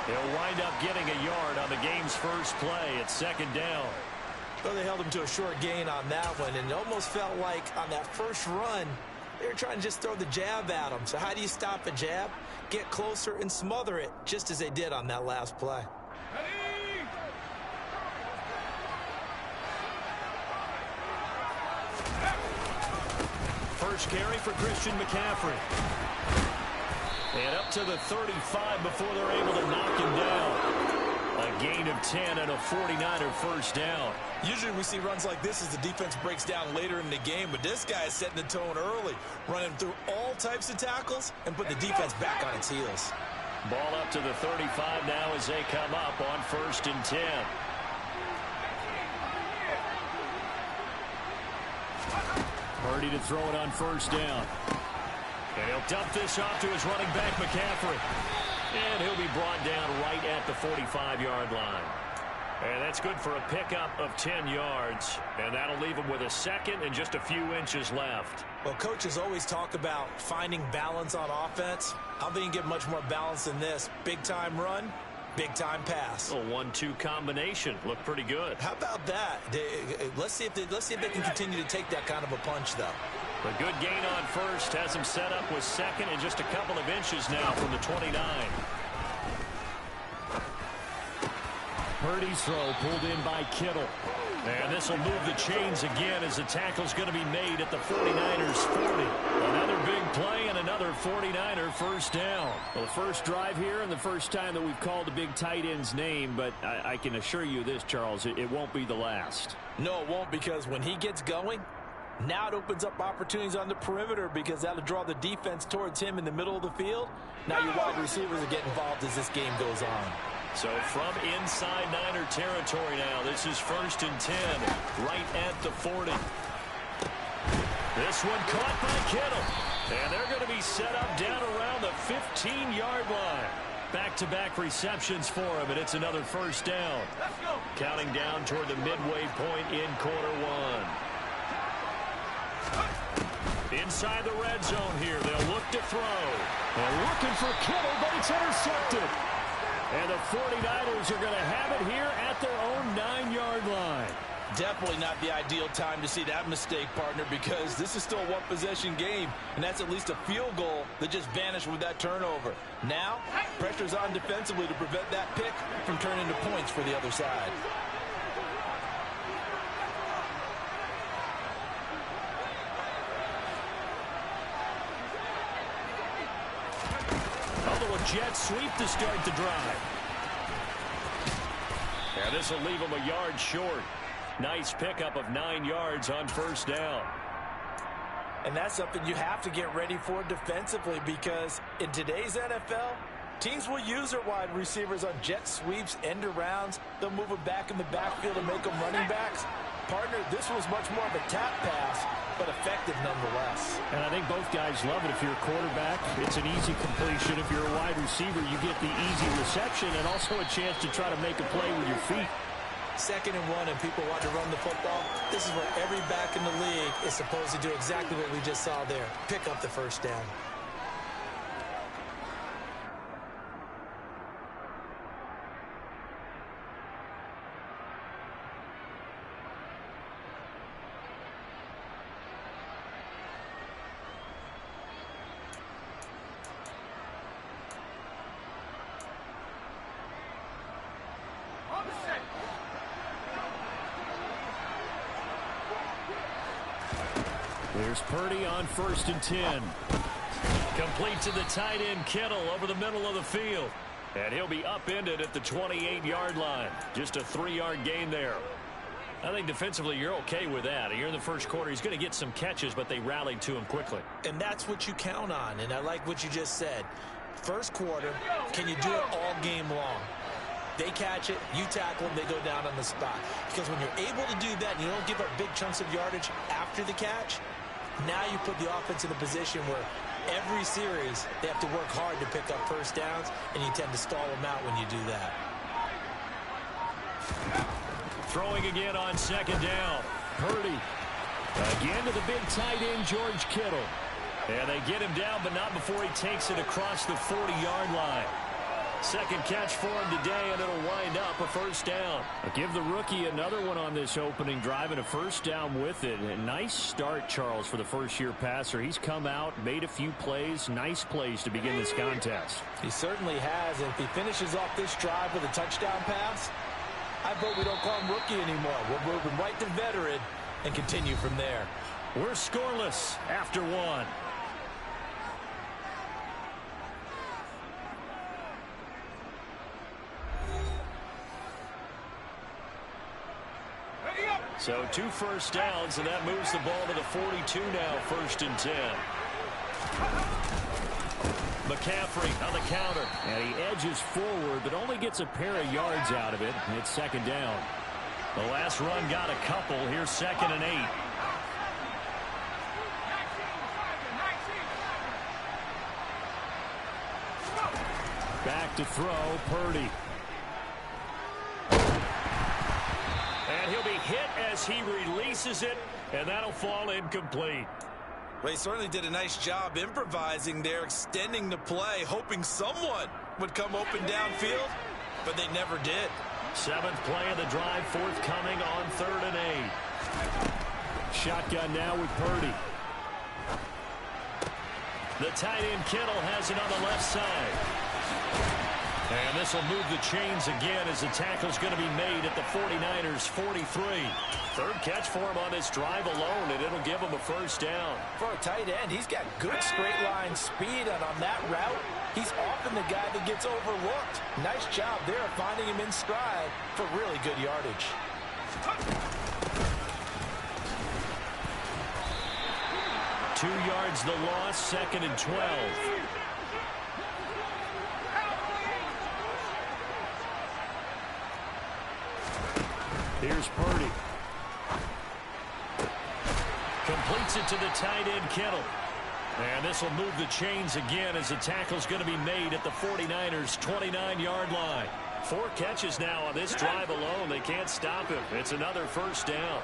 He'll wind up getting a yard on the game's first play at second down. Well, they held him to a short gain on that one, and it almost felt like on that first run, they were trying to just throw the jab at him. So how do you stop a jab? Get closer and smother it, just as they did on that last play. First carry for Christian McCaffrey. And up to the 35 before they're able to knock him down. A gain of 10 and a 49er first down. Usually we see runs like this as the defense breaks down later in the game, but this guy is setting the tone early, running through all types of tackles and put the defense back on its heels. Ball up to the 35 now as they come up on 1st and 10. Purdy to throw it on 1st down. And he'll dump this off to his running back, McCaffrey. And he'll be brought down right at the 45-yard line. And that's good for a pickup of 10 yards. And that'll leave him with a second and just a few inches left. Well, coaches always talk about finding balance on offense. I don't think you can get much more balance than this. Big-time run, big-time pass. A 1-2 combination. Looked pretty good. How about that? Let's see if they can continue to take that kind of a punch, though. The good gain on 1st has him set up with 2nd and just a couple of inches now from the 29. Purdy's throw pulled in by Kittle. And this will move the chains again as the tackle's going to be made at the 49ers 40. Another big play and another 49er first down. Well, the first drive here and the first time that we've called the big tight end's name, but I can assure you this, Charles, it won't be the last. No, it won't, because when he gets going, now it opens up opportunities on the perimeter because that'll draw the defense towards him in the middle of the field. Now your wide receivers are getting involved as this game goes on. So from inside Niner territory now, this is 1st and 10, right at the 40. This one caught by Kittle. And they're going to be set up down around the 15-yard line. Back-to-back receptions for him, and it's another first down. Let's go. Counting down toward the midway point in quarter one. Inside the red zone here, they'll look to throw. They're looking for Kittle, but it's intercepted. And the 49ers are going to have it here at their own 9-yard line. Definitely not the ideal time to see that mistake, partner, because this is still a one-possession game, and that's at least a field goal that just vanished with that turnover. Now, pressure's on defensively to prevent that pick from turning into points for the other side. Jet sweep to start the drive. And this will leave him a yard short. Nice pickup of 9 yards on first down. And that's something you have to get ready for defensively, because in today's NFL, teams will use their wide receivers on jet sweeps, end arounds. They'll move them back in the backfield and make them running backs. Partner, this was much more of a tap pass, but effective nonetheless. And I think both guys love it. If you're a quarterback, it's an easy completion. If you're a wide receiver, you get the easy reception and also a chance to try to make a play with your feet. 2nd and 1 and people want to run the football. This is where every back in the league is supposed to do exactly what we just saw there. Pick up the first down. Here's Purdy on 1st and 10. Complete to the tight end, Kittle, over the middle of the field. And he'll be upended at the 28-yard line. Just a 3-yard gain there. I think defensively you're okay with that. Here in the first quarter, he's going to get some catches, but they rallied to him quickly. And that's what you count on, and I like what you just said. First quarter, can you do it all game long? They catch it, you tackle them, they go down on the spot. Because when you're able to do that and you don't give up big chunks of yardage after the catch, now you put the offense in a position where every series they have to work hard to pick up first downs, and you tend to stall them out when you do that. Throwing again on 2nd down. Purdy again to the big tight end, George Kittle. And they get him down, but not before he takes it across the 40-yard line. Second catch for him today, and it'll wind up a first down. I'll give the rookie another one on this opening drive and a first down with it. A nice start, Charles, for the first-year passer. He's come out, made a few plays, nice plays to begin this contest. He certainly has. And if he finishes off this drive with a touchdown pass, I vote we don't call him rookie anymore. We'll move him right to veteran and continue from there. We're scoreless after one. So 2 first downs, and that moves the ball to the 42 now, 1st and 10. McCaffrey on the counter. And he edges forward, but only gets a pair of yards out of it. And it's 2nd down. The last run got a couple. Here's 2nd and 8. Back to throw, Purdy. And he'll be hit as he releases it, and that'll fall incomplete. Well, he certainly did a nice job improvising there, extending the play, hoping someone would come open downfield, but they never did. 7th play of the drive, forthcoming on 3rd and 8. Shotgun now with Purdy. The tight end Kittle has it on the left side. And this will move the chains again as the tackle's going to be made at the 49ers 43. 3rd catch for him on this drive alone, and it'll give him a first down. For a tight end, he's got good straight line speed, and on that route, he's often the guy that gets overlooked. Nice job there of finding him in stride for really good yardage. Two yards the loss, 2nd and 12. Here's Purdy. Completes it to the tight end, Kittle. And this will move the chains again as the tackle's going to be made at the 49ers' 29-yard line. 4 catches now on this drive alone. They can't stop him. It's another first down.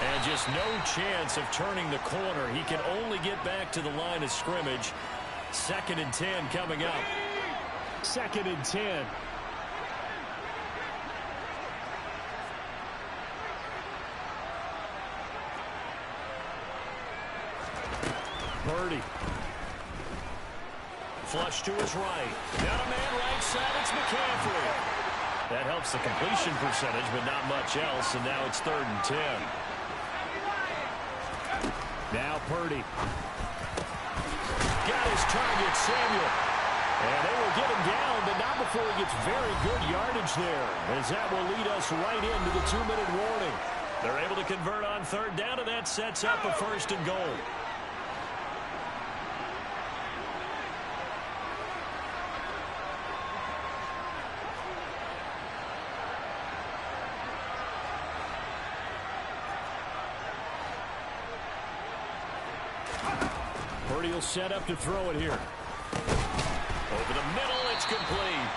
And just no chance of turning the corner. He can only get back to the line of scrimmage. 2nd and 10 coming up. 2nd and 10. Purdy. Flush to his right. Got a man right side. It's McCaffrey. That helps the completion percentage, but not much else. And now it's 3rd and 10. Now Purdy. Got his target, Samuel. And they will get him down, but not before he gets very good yardage there, as that will lead us right into the 2-minute warning. They're able to convert on 3rd down, and that sets up a 1st and goal. Purdy will set up to throw it here. Over the middle, it's complete.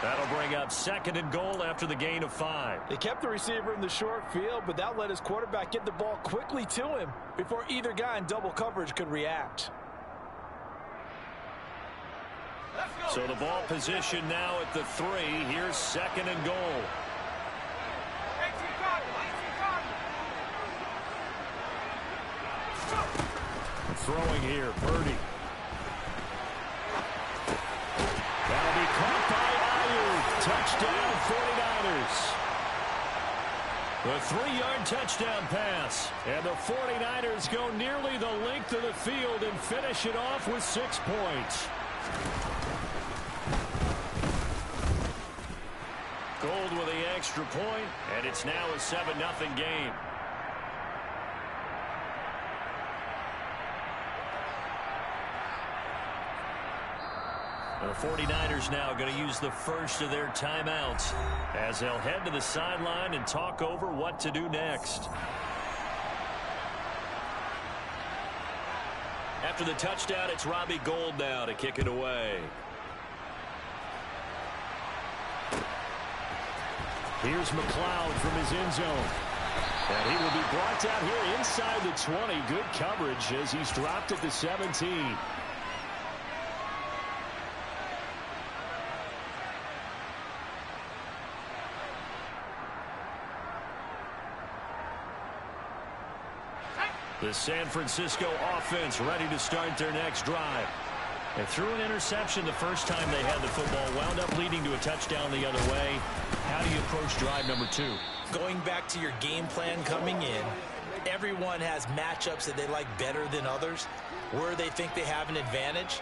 That'll bring up 2nd and goal after the gain of 5. They kept the receiver in the short field, but that let his quarterback get the ball quickly to him before either guy in double coverage could react. So the ball position now at the 3. Here's 2nd and goal. Throwing here, Purdy. That'll be caught by Ayuk. Touchdown, 49ers. The 3-yard touchdown pass. And the 49ers go nearly the length of the field and finish it off with 6 points. Gold with the extra point, and it's now a 7-0 game. The 49ers now going to use the first of their timeouts as they'll head to the sideline and talk over what to do next. After the touchdown, it's Robbie Gould now to kick it away. Here's McLeod from his end zone. And he will be brought down here inside the 20. Good coverage as he's dropped at the 17. The San Francisco offense ready to start their next drive. They threw an interception the first time they had the football, wound up leading to a touchdown the other way. How do you approach drive number 2? Going back to your game plan coming in, everyone has matchups that they like better than others. Where they think they have an advantage,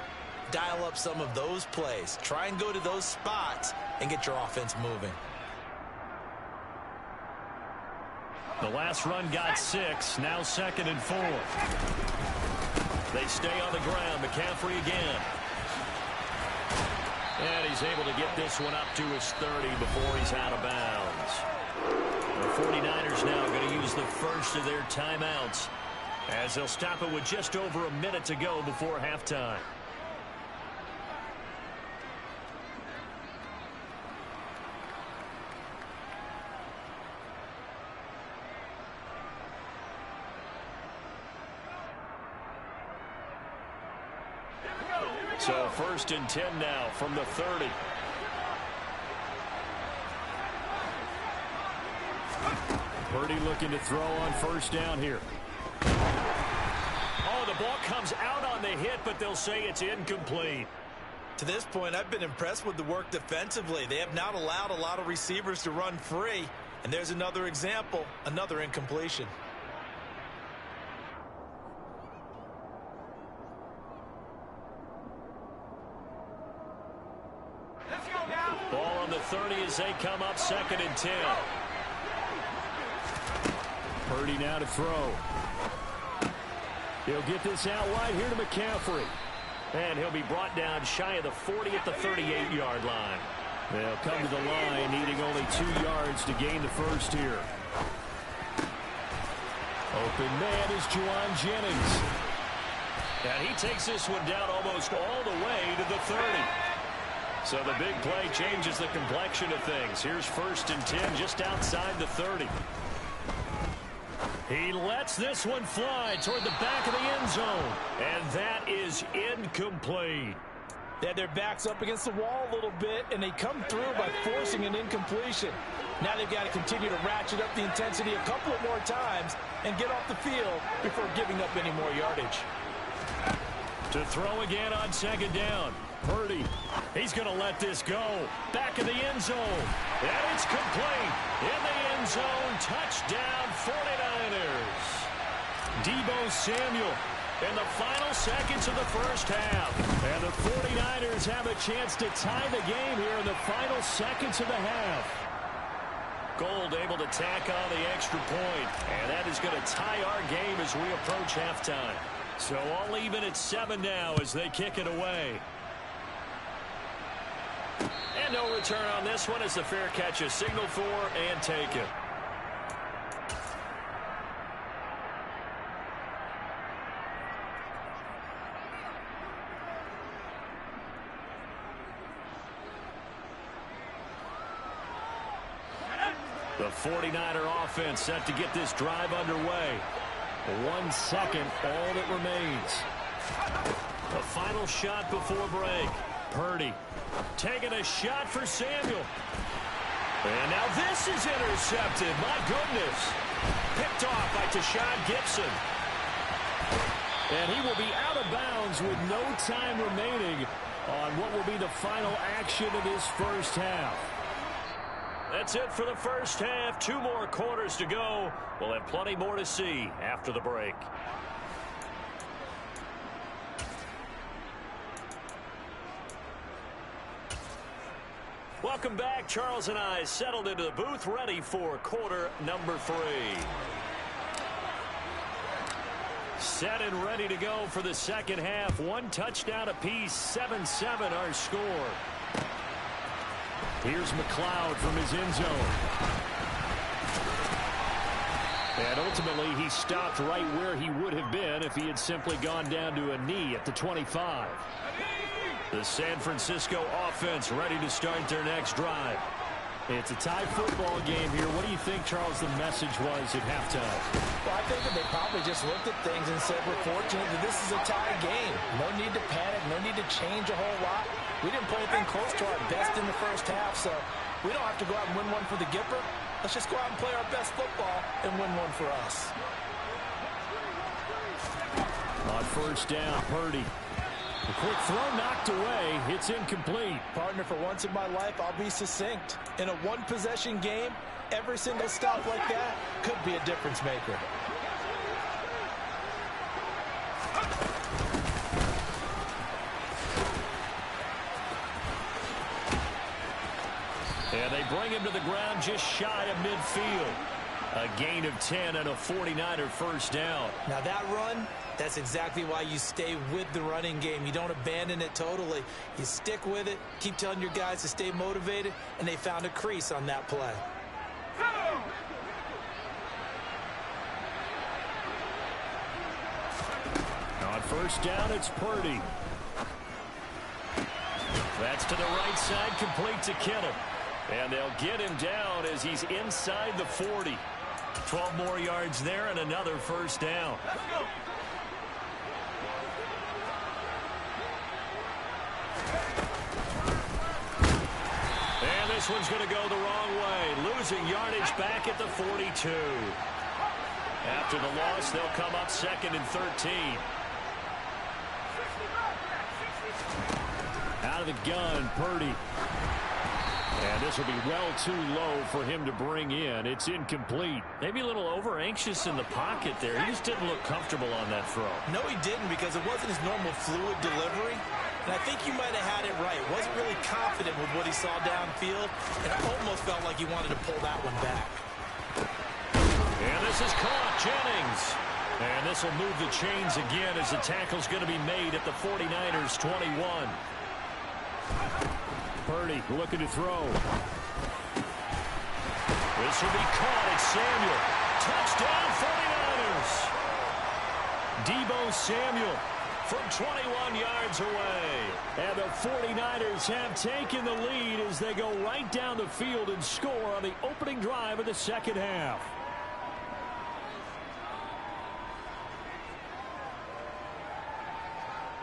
dial up some of those plays. Try and go to those spots and get your offense moving. The last run got 6, now 2nd and 4. They stay on the ground. McCaffrey again. And he's able to get this one up to his 30 before he's out of bounds. The 49ers now going to use the first of their timeouts as they'll stop it with just over a minute to go before halftime. So 1st and 10 now from the 30. Purdy looking to throw on 1st down here. Oh, the ball comes out on the hit, but they'll say it's incomplete. To this point, I've been impressed with the work defensively. They have not allowed a lot of receivers to run free. And there's another example, another incompletion. Ball on the 30 as they come up 2nd and 10. Purdy now to throw. He'll get this out wide here to McCaffrey. And he'll be brought down shy of the 40 at the 38-yard line. They'll come to the line needing only 2 yards to gain the first here. Open man is Juwan Jennings. And he takes this one down almost all the way to the 30. So the big play changes the complexion of things. Here's 1st and 10 just outside the 30. He lets this one fly toward the back of the end zone. And that is incomplete. They had their backs up against the wall a little bit, and they come through by forcing an incompletion. Now they've got to continue to ratchet up the intensity a couple of more times and get off the field before giving up any more yardage. To throw again on 2nd down. Purdy, he's going to let this go. Back of the end zone. And it's complete. In the end zone, touchdown 49ers. Deebo Samuel in the final seconds of the first half. And the 49ers have a chance to tie the game here in the final seconds of the half. Gold able to tack on the extra point. And that is going to tie our game as we approach halftime. So all even at 7 now as they kick it away. And no return on this one as the fair catch is signaled for and taken. The 49er offense set to get this drive underway. 1 second, all that remains. The final shot before break. Purdy taking a shot for Samuel. And now this is intercepted. My goodness. Picked off by Tashawn Gibson. And he will be out of bounds with no time remaining on what will be the final action of this first half. That's it for the first half. 2 more quarters to go. We'll have plenty more to see after the break. Welcome back. Charles and I settled into the booth, ready for quarter number 3. Set and ready to go for the second half. 1 touchdown apiece, 7-7 our score. Here's McLeod from his end zone. And ultimately, he stopped right where he would have been if he had simply gone down to a knee at the 25. The San Francisco offense ready to start their next drive. It's a tie football game here. What do you think, Charles, the message was at halftime? Well, I think that they probably just looked at things and said, we're fortunate that this is a tie game. No need to panic. No need to change a whole lot. We didn't play anything close to our best in the first half, so we don't have to go out and win one for the Gipper. Let's just go out and play our best football and win one for us. On first down, Purdy. A quick throw knocked away. It's incomplete. Partner, for once in my life, I'll be succinct. In a one-possession game, every single stop like that could be a difference maker. And they bring him to the ground just shy of midfield. A gain of 10 and a 49er first down. Now that run, that's exactly why you stay with the running game. You don't abandon it totally. You stick with it, keep telling your guys to stay motivated, and they found a crease on that play. On first down, it's Purdy. That's to the right side, complete to Kittle. And they'll get him down as he's inside the 40. 12 more yards there and another first down. And this one's going to go the wrong way. Losing yardage back at the 42. After the loss, they'll come up 2nd and 13. Out of the gun, Purdy. And this will be well too low for him to bring in. It's incomplete. Maybe a little over-anxious in the pocket there. He just didn't look comfortable on that throw. No, he didn't, because it wasn't his normal fluid delivery. And I think you might have had it right. Wasn't really confident with what he saw downfield, and it almost felt like he wanted to pull that one back. And this is caught. Jennings. And this will move the chains again as the tackle's going to be made at the 49ers 21. Purdy looking to throw. This will be caught. It's Samuel. Touchdown 49ers. Deebo Samuel from 21 yards away. And the 49ers have taken the lead as they go right down the field and score on the opening drive of the second half.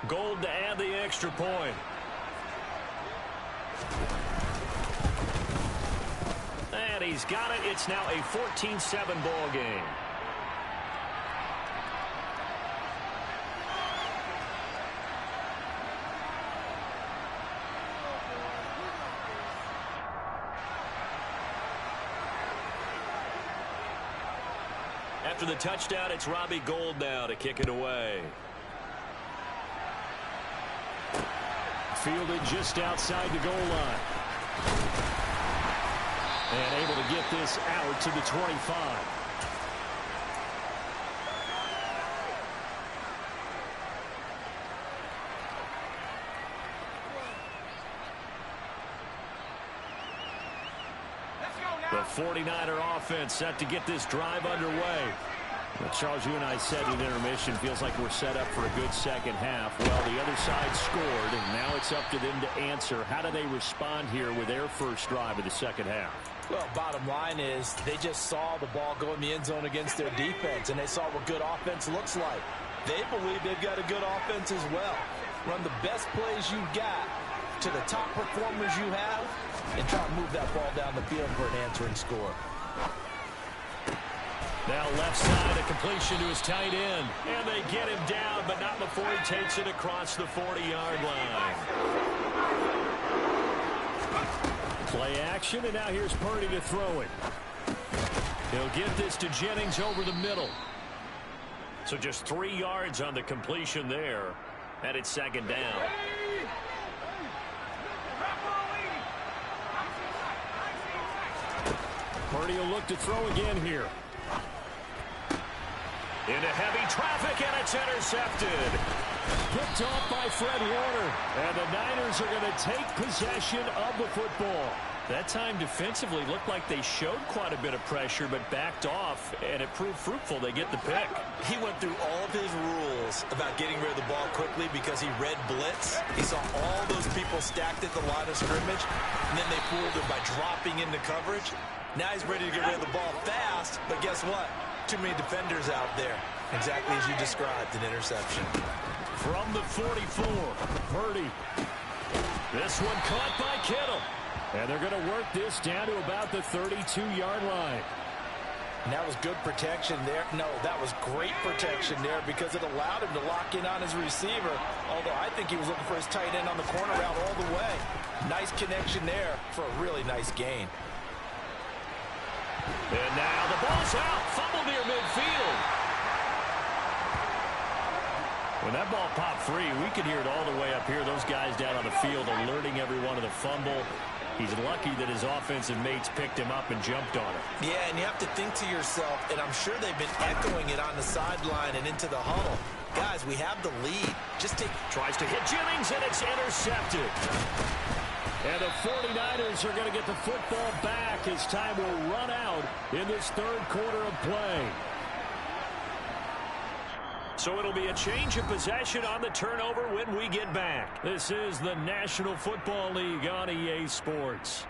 Gold to add the extra point. And he's got it. It's now a 14-7 ball game. After the touchdown, it's Robbie Gould now to kick it away. Fielded just outside the goal line. And able to get this out to the 25. The 49er offense set to get this drive underway. Well, Charles, you and I said at intermission, feels like we're set up for a good second half. Well, the other side scored, and now it's up to them to answer. How do they respond here with their first drive of the second half? Well, bottom line is they just saw the ball go in the end zone against their defense, and they saw what good offense looks like. They believe they've got a good offense as well. Run the best plays you've got to the top performers you have, and try to move that ball down the field for an answering score. Now left side, a completion to his tight end. And they get him down, but not before he takes it across the 40-yard line. Play action, and now here's Purdy to throw it. He'll get this to Jennings over the middle. So just 3 yards on the completion there. And it's second down. Purdy will look to throw again here. Into heavy traffic, and it's intercepted. Picked off by Fred Warner. And the Niners are going to take possession of the football. That time defensively looked like they showed quite a bit of pressure but backed off, and it proved fruitful. They get the pick. He went through all of his rules about getting rid of the ball quickly because he read blitz. He saw all those people stacked at the line of scrimmage, and then they fooled him by dropping into coverage. Now he's ready to get rid of the ball fast, but guess what? Too many defenders out there. Exactly as you described, an interception. From the 44, Purdy. This one caught by Kittle. And they're going to work this down to about the 32-yard line. And that was good protection there. No, that was great protection there because it allowed him to lock in on his receiver. Although I think he was looking for his tight end on the corner route all the way. Nice connection there for a really nice gain. And now the ball's out. Fumble near midfield. When that ball popped free, we could hear it all the way up here. Those guys down on the field alerting everyone of the fumble. He's lucky that his offensive mates picked him up and jumped on him. Yeah, and you have to think to yourself, and I'm sure they've been echoing it on the sideline and into the huddle. Guys, we have the lead. Just take... Tries to hit Jennings, and it's intercepted. And the 49ers are going to get the football back as time will run out in this third quarter of play. So it'll be a change of possession on the turnover when we get back. This is the National Football League on EA Sports.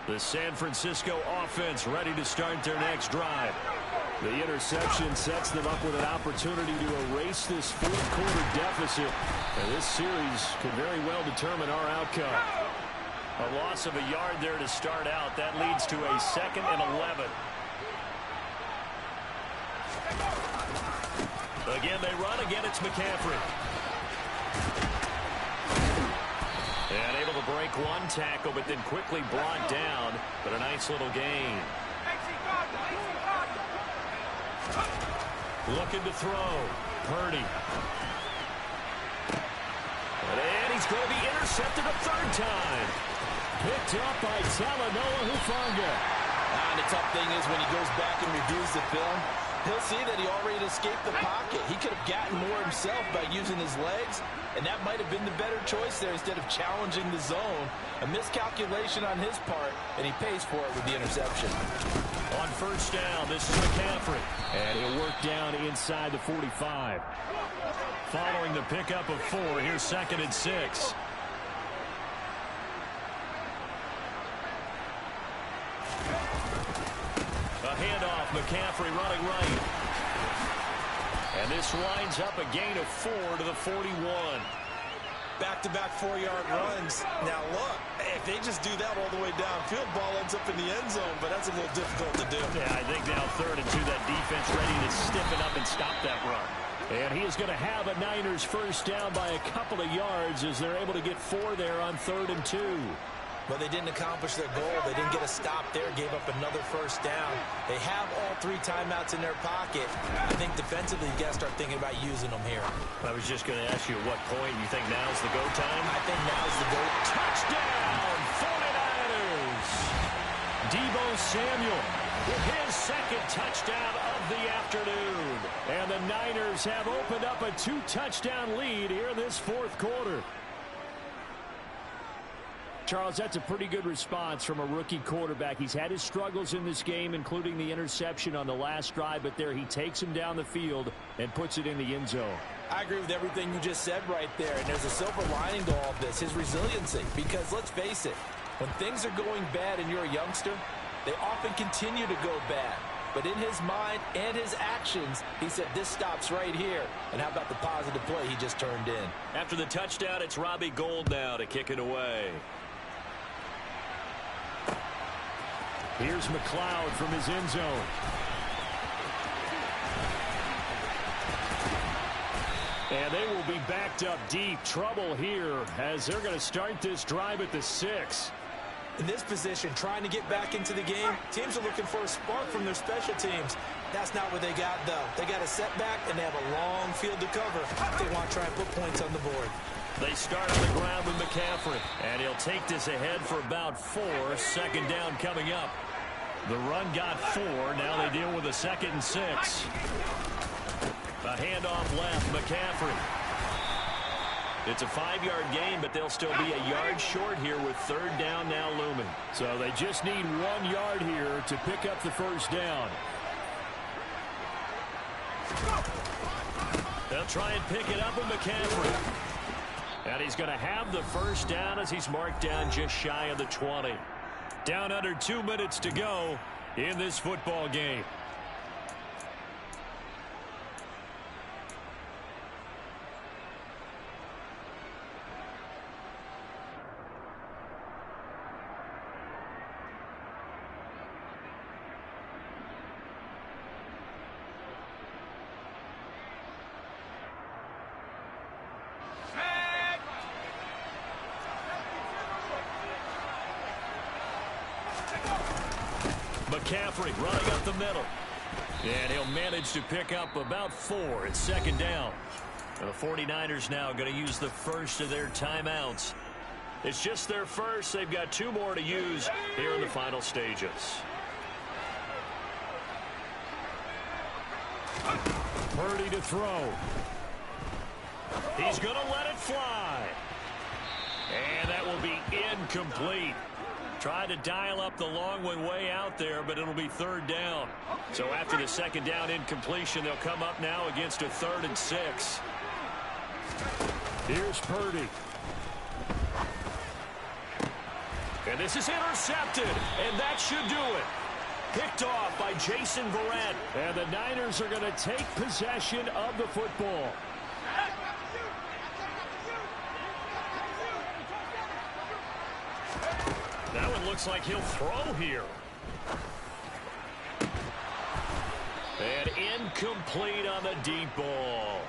The San Francisco offense ready to start their next drive. The interception sets them up with an opportunity to erase this fourth quarter deficit. And this series could very well determine our outcome. A loss of a yard there to start out. That leads to a 2nd and 11. Again, they run. Again, it's McCaffrey. And able to break one tackle, but then quickly brought down. But a nice little gain. Looking to throw. Purdy. And he's going to be intercepted a third time. Picked up by Talanoa Hufanga. And the tough thing is when he goes back and reviews the film, he'll see that he already escaped the pocket. He could have gotten more himself by using his legs, and that might have been the better choice there instead of challenging the zone. A miscalculation on his part, and he pays for it with the interception. On first down, this is McCaffrey. And he'll work down inside the 45. Following the pickup of 4, here's 2nd and 6. A handoff, McCaffrey running right. And this winds up a gain of 4 to the 41. Back-to-back 4-yard runs. Now, look, if they just do that all the way downfield, ball ends up in the end zone, but that's a little difficult to do. Yeah, I think now 3rd and 2, that defense ready to stiffen up and stop that run. And he is going to have a Niners first down by a couple of yards as they're able to get 4 there on 3rd and 2. But they didn't accomplish their goal. They didn't get a stop there, gave up another first down. They have all 3 timeouts in their pocket. I think defensively, you got to start thinking about using them here. I was just going to ask you at what point you think now's the go time? I think now's the go. Touchdown, 49ers! Deebo Samuel with his 2nd touchdown of the afternoon. And the Niners have opened up a 2-touchdown lead here in this 4th quarter. Charles, that's a pretty good response from a rookie quarterback. He's had his struggles in this game, including the interception on the last drive, but there he takes him down the field and puts it in the end zone. I agree with everything you just said right there, and there's a silver lining to all of this, his resiliency. Because let's face it, when things are going bad and you're a youngster, they often continue to go bad. But in his mind and his actions, he said, this stops right here. And how about the positive play he just turned in? After the touchdown, it's Robbie Gould now to kick it away. Here's McLeod from his end zone. And they will be backed up deep. Trouble here as they're going to start this drive at the 6. In this position, trying to get back into the game, teams are looking for a spark from their special teams. That's not what they got, though. They got a setback, and they have a long field to cover if they want to try and put points on the board. They start on the ground with McCaffrey, and he'll take this ahead for about 4. Second down coming up. The run got 4. Now they deal with a 2nd and 6. A handoff left, McCaffrey. It's a 5-yard gain, but they'll still be a yard short here with 3rd down now looming. So they just need 1 yard here to pick up the first down. They'll try and pick it up with McCaffrey. And he's going to have the first down as he's marked down just shy of the 20. Down under 2 minutes to go in this football game. McCaffrey running up the middle. And he'll manage to pick up about 4. It's 2nd down. And the 49ers now going to use the first of their timeouts. It's just their first. They've got 2 more to use here in the final stages. Purdy to throw. He's going to let it fly. And that will be incomplete. Tried to dial up the long one way out there, but it'll be 3rd down. So after the 2nd down incompletion, they'll come up now against a 3rd and 6. Here's Purdy. And this is intercepted, and that should do it. Picked off by Jason Verrett. And the Niners are going to take possession of the football. That one looks like he'll throw here. And incomplete on the deep ball.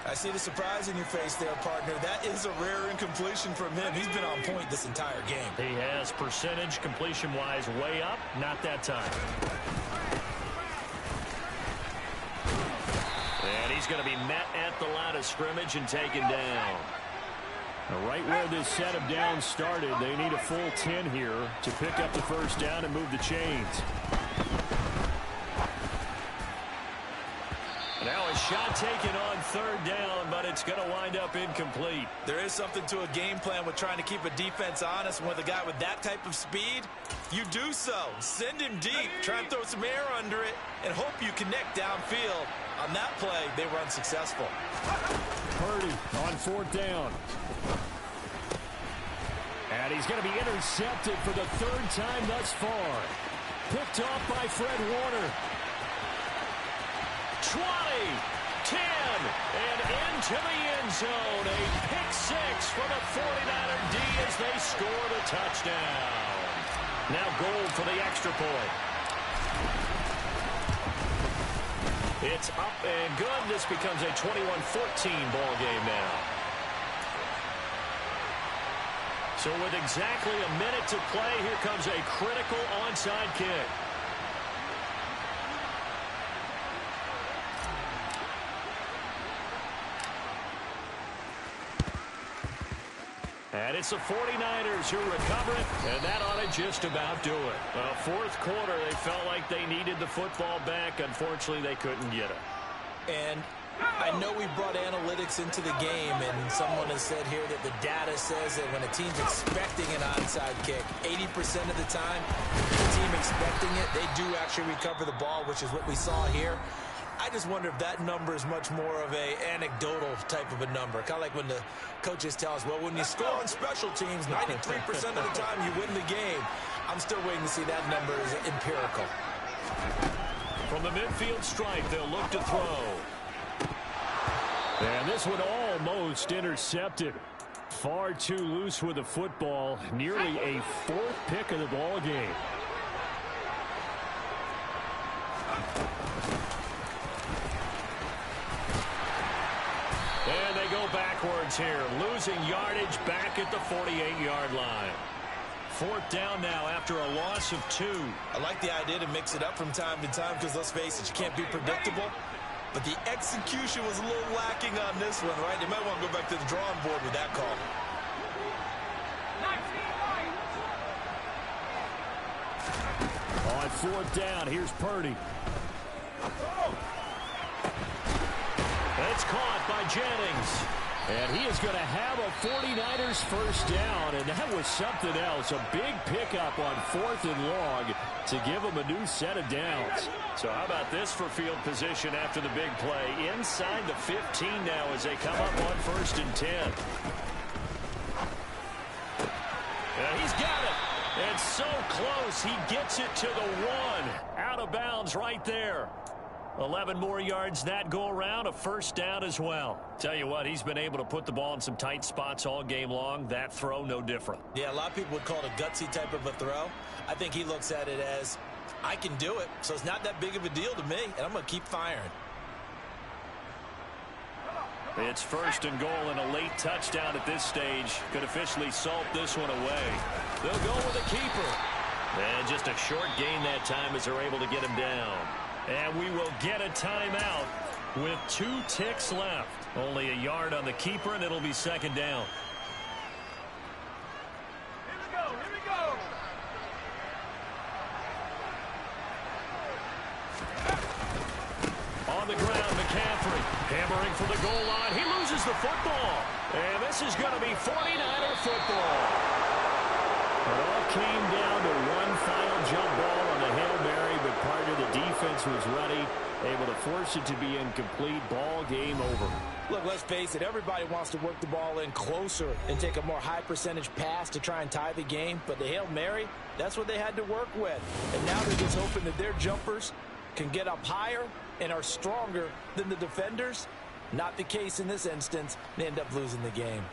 I see the surprise in your face there, partner. That is a rare incompletion from him. He's been on point this entire game. He has percentage completion-wise way up. Not that time. And he's going to be met at the line of scrimmage and taken down. Right where this set of downs started, they need a full 10 here to pick up the first down and move the chains. Now a shot taken on 3rd down, but it's going to wind up incomplete. There is something to a game plan with trying to keep a defense honest. With a guy with that type of speed, you do so. Send him deep, try and throw some air under it, and hope you connect downfield. On that play, they were unsuccessful. Purdy on 4th down. And he's going to be intercepted for the 3rd time thus far. Picked off by Fred Warner. 20, 10, and into the end zone. A pick 6 for the 49er D as they score the touchdown. Now Gold for the extra point. It's up and good. This becomes a 21-14 ball game now. So with exactly a minute to play, here comes a critical onside kick. And it's the 49ers who recover it, and that ought to just about do it. 4th quarter, they felt like they needed the football back. Unfortunately, they couldn't get it. And I know we brought analytics into the game, and someone has said here that the data says that when a team's expecting an onside kick, 80% of the time, the team expecting it, they do actually recover the ball, which is what we saw here. I just wonder if that number is much more of a anecdotal type of a number. Kind of like when the coaches tell us, well, when you score on special teams, 93% of the time you win the game. I'm still waiting to see that number is empirical. From the midfield stripe, they'll look to throw. And this one almost intercepted. Far too loose with the football. Nearly a 4th pick of the ball game. And they go backwards here, losing yardage back at the 48-yard line. 4th down now after a loss of 2. I like the idea to mix it up from time to time because, let's face it, you can't be predictable. But the execution was a little lacking on this one, right? They might want to go back to the drawing board with that call. On 4th down, here's Purdy. It's caught by Jennings. And he is going to have a 49ers first down, and that was something else. A big pickup on 4th and long to give them a new set of downs. So how about this for field position after the big play? Inside the 15 now as they come up on 1st and 10. And he's got it. And so close, he gets it to the 1. Out of bounds right there. 11 more yards that go around, a first down as well. Tell you what, he's been able to put the ball in some tight spots all game long. That throw, no different. Yeah, a lot of people would call it a gutsy type of a throw. I think he looks at it as, I can do it, so it's not that big of a deal to me, and I'm going to keep firing. It's 1st and goal and a late touchdown at this stage. Could officially salt this one away. They'll go with a keeper. And just a short gain that time as they're able to get him down. And we will get a timeout with 2 ticks left. Only a yard on the keeper, and it'll be 2nd down. Here we go. On the ground, McCaffrey hammering for the goal line. He loses the football. And this is going to be 49er football. It all came down to one final jump ball on the Hail Mary, but part of the defense was ready, able to force it to be incomplete. Ball game over. Look, let's face it, everybody wants to work the ball in closer and take a more high percentage pass to try and tie the game, but the Hail Mary, that's what they had to work with. And now they're just hoping that their jumpers can get up higher and are stronger than the defenders. Not the case in this instance. They end up losing the game.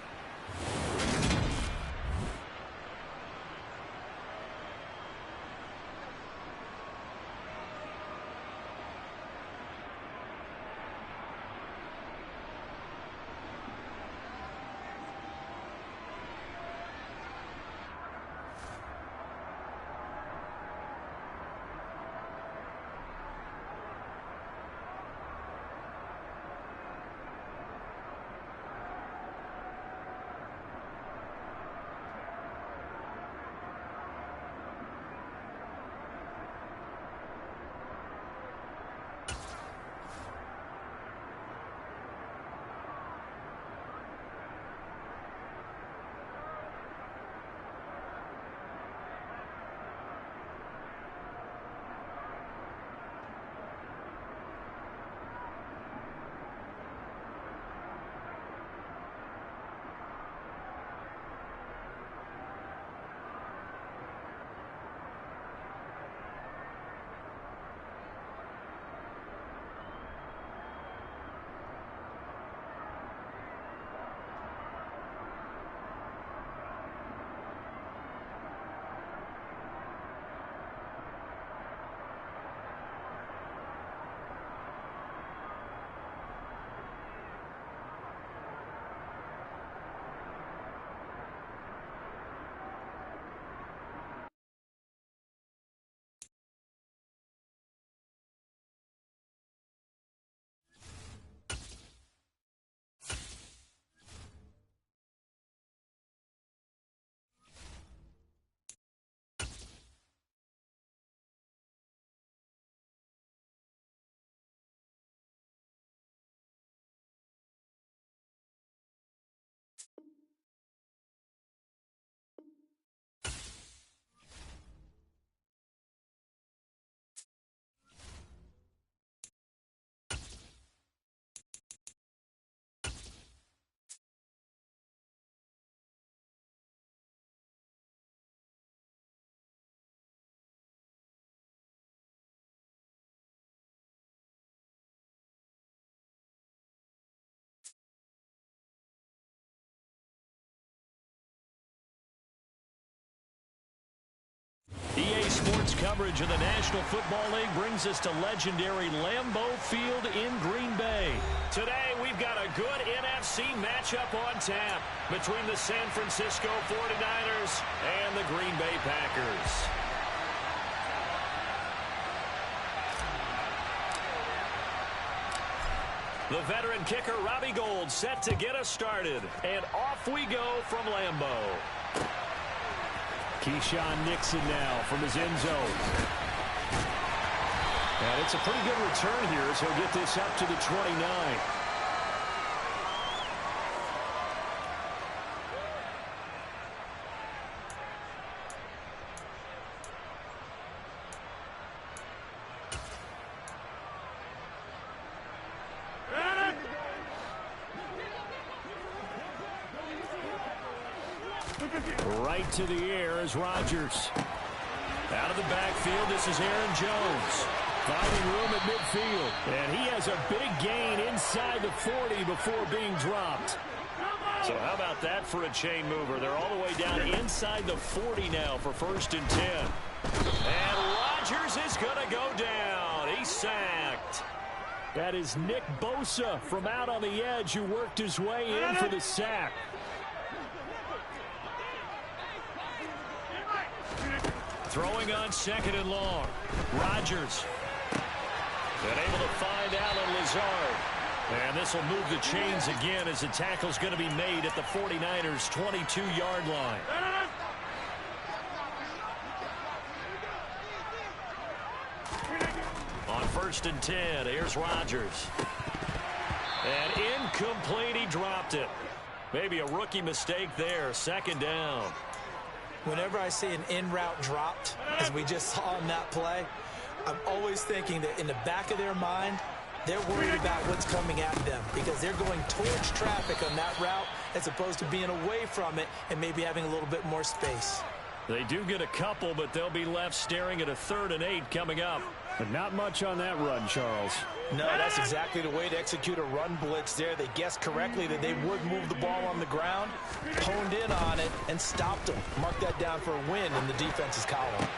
sports coverage of the National Football League brings us to legendary Lambeau Field in Green Bay. Today, we've got a good NFC matchup on tap between the San Francisco 49ers and the Green Bay Packers. The veteran kicker, Robbie Gould, set to get us started. And off we go from Lambeau. Keyshawn Nixon now from his end zone. And it's a pretty good return here as he'll get this up to the 29. Right to the air is Rodgers. Out of the backfield, this is Aaron Jones. Finding room at midfield. And he has a big gain inside the 40 before being dropped. So how about that for a chain mover? They're all the way down inside the 40 now for 1st and 10. And Rodgers is going to go down. He's sacked. That is Nick Bosa from out on the edge who worked his way in for the sack. Throwing on 2nd and long. Rodgers. And able to find Allen Lazard. And this will move the chains again as the tackle's going to be made at the 49ers' 22-yard line. On 1st and 10, here's Rodgers. And incomplete, he dropped it. Maybe a rookie mistake there, 2nd down. Whenever I see an in-route dropped, as we just saw in that play, I'm always thinking that in the back of their mind, they're worried about what's coming at them because they're going towards traffic on that route as opposed to being away from it and maybe having a little bit more space. They do get a couple, but they'll be left staring at a 3rd and 8 coming up. But not much on that run, Charles. No, that's exactly the way to execute a run blitz there. They guessed correctly that they would move the ball on the ground, honed in on it, and stopped them. Mark that down for a win in the defense's column.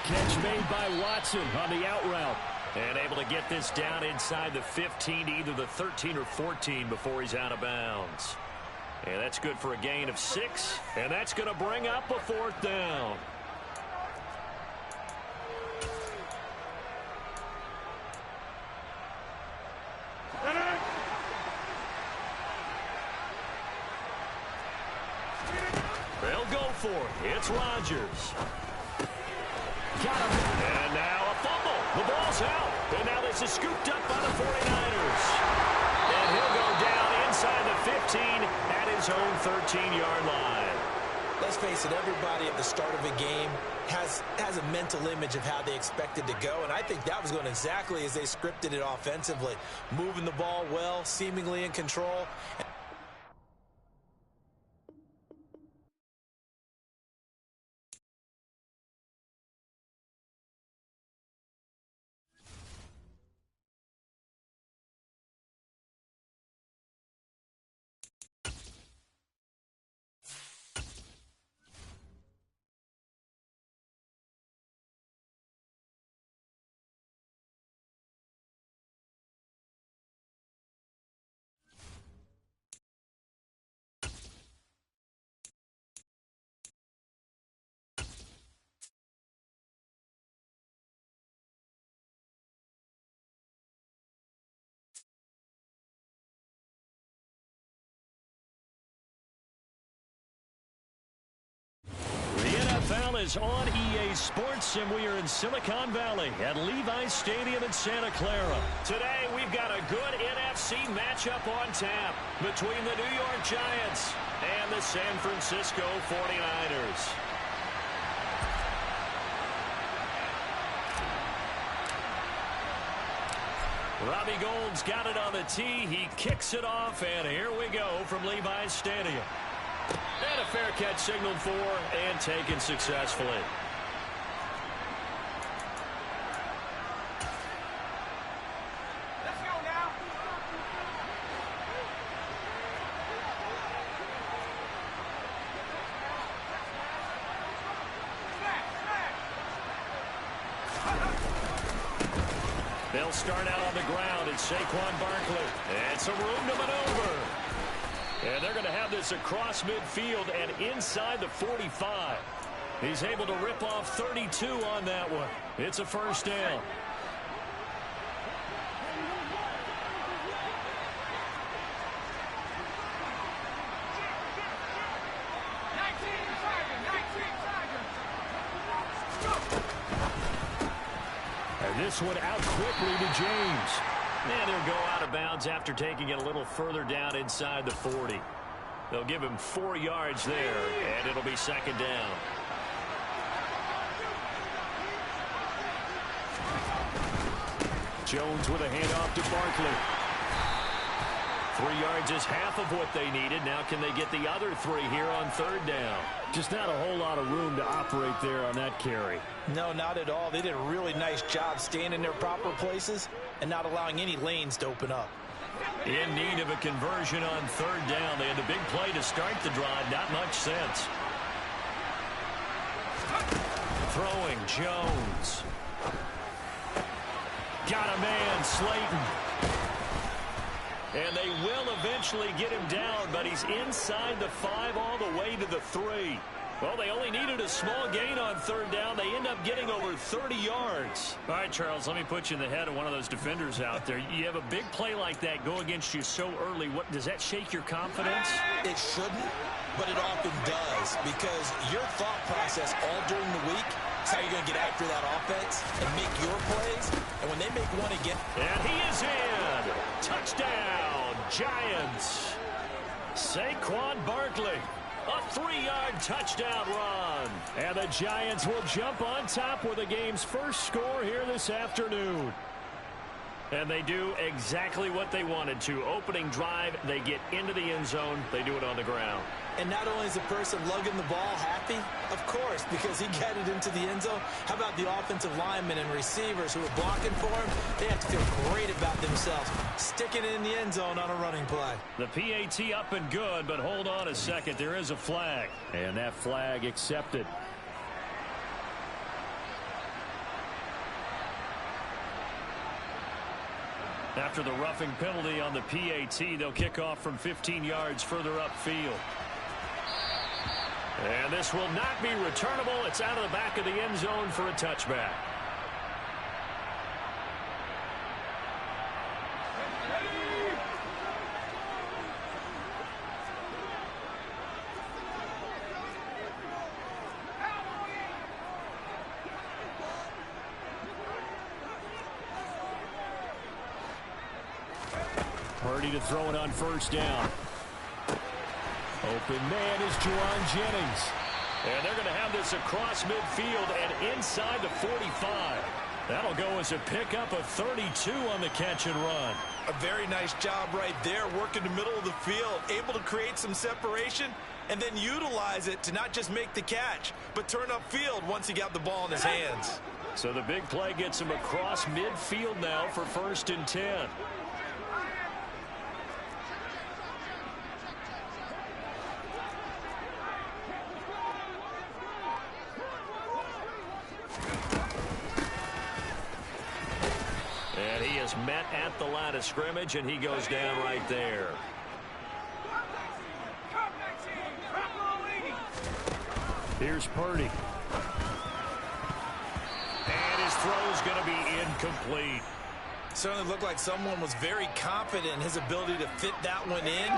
Catch made by Watson on the out route. And able to get this down inside the 15 to either the 13 or 14 before he's out of bounds. And that's good for a gain of 6. And that's going to bring up a 4th down. They'll go for it. It's Rodgers. Got him. And now a fumble. The ball's out. And now this is scooped up by the 49ers. And he'll go down inside the 15 at his own 13-yard line. Let's face it, everybody at the start of a game has a mental image of how they expected to go, and I think that was going exactly as they scripted it offensively. Moving the ball well, seemingly in control. NFL is on EA Sports, and we are in Silicon Valley at Levi's Stadium in Santa Clara. Today, we've got a good NFC matchup on tap between the New York Giants and the San Francisco 49ers. Robbie Gould's got it on the tee. He kicks it off, and here we go from Levi's Stadium. And a fair catch signaled for and taken successfully. Let's go now. Smack, smack. They'll start out on the ground. It's Saquon Barkley. And some room to maneuver. And they're going to have this across midfield and inside the 45. He's able to rip off 32 on that one. It's a first down. This one out quickly to James. And he'll go out of bounds after taking it a little further down inside the 40. They'll give him 4 yards there, and it'll be second down. Jones with a handoff to Barkley. 3 yards is half of what they needed. Now can they get the other 3 here on third down? Just not a whole lot of room to operate there on that carry. No, not at all. They did a really nice job staying in their proper places and not allowing any lanes to open up. In need of a conversion on third down. They had the big play to start the drive. Not much sense. Throwing Jones. Got a man, Slayton. And they will eventually get him down, but he's inside the 5 all the way to the 3. Well, they only needed a small gain on third down. They end up getting over 30 yards. All right, Charles, let me put you in the head of one of those defenders out there. You have a big play like that go against you so early. What does that shake your confidence? It shouldn't, but it often does, because your thought process all during the week is how you're going to get after that offense and make your plays. And when they make one again. And he is in. Touchdown, Giants. Saquon Barkley. A 3-yard touchdown run. And the Giants will jump on top with the game's first score here this afternoon. And they do exactly what they wanted to. Opening drive, they get into the end zone. They do it on the ground. And not only is the person lugging the ball happy, of course, because he got it into the end zone. How about the offensive linemen and receivers who are blocking for him? They have to feel great about themselves, sticking it in the end zone on a running play. The PAT up and good, but hold on a second. There is a flag. And that flag accepted. After the roughing penalty on the PAT, they'll kick off from 15 yards further upfield. And this will not be returnable. It's out of the back of the end zone for a touchback. Purdy to throw it on first down. Open man is Juwan Jennings. And they're going to have this across midfield and inside the 45. That'll go as a pickup of 32 on the catch and run. A very nice job right there, working the middle of the field, able to create some separation and then utilize it to not just make the catch, but turn upfield once he got the ball in his hands. So the big play gets him across midfield now for 1st and 10. And he is met at the line of scrimmage, and he goes down right there. Here's Purdy. And his throw's going to be incomplete. Certainly looked like someone was very confident in his ability to fit that one in.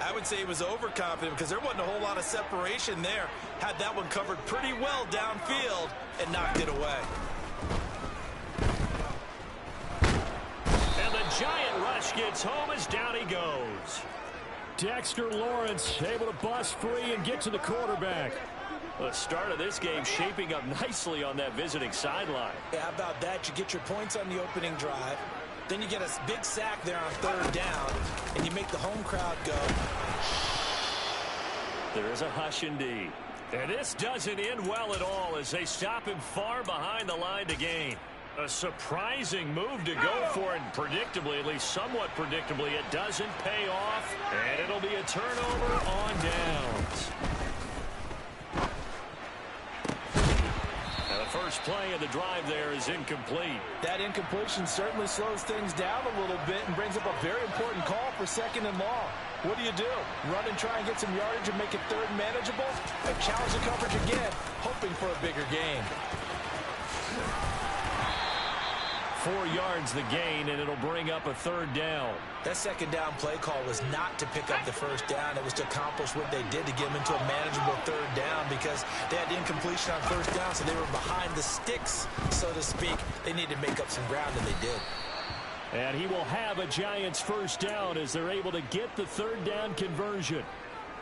I would say he was overconfident because there wasn't a whole lot of separation there. Had that one covered pretty well downfield and knocked it away. And the giant rush gets home as down he goes. Dexter Lawrence able to bust free and get to the quarterback. The start of this game shaping up nicely on that visiting sideline. Yeah, how about that? You get your points on the opening drive. Then you get a big sack there on 3rd down, and you make the home crowd go. There is a hush indeed. And this doesn't end well at all as they stop him far behind the line to gain. A surprising move to go for it, and predictably, at least somewhat predictably, it doesn't pay off, and it'll be a turnover on downs. first play of the drive there is incomplete. That incompletion certainly slows things down a little bit and brings up a very important call for 2nd and long. What do? Run and try and get some yardage and make it 3rd and manageable? And challenge the coverage again, hoping for a bigger gain. 4 yards the gain, and it'll bring up a 3rd down. That 2nd down play call was not to pick up the 1st down. It was to accomplish what they did to get them into a manageable 3rd down because they had incompletion on 1st down, so they were behind the sticks, so to speak. They needed to make up some ground, and they did. And he will have a Giants 1st down as they're able to get the 3rd down conversion.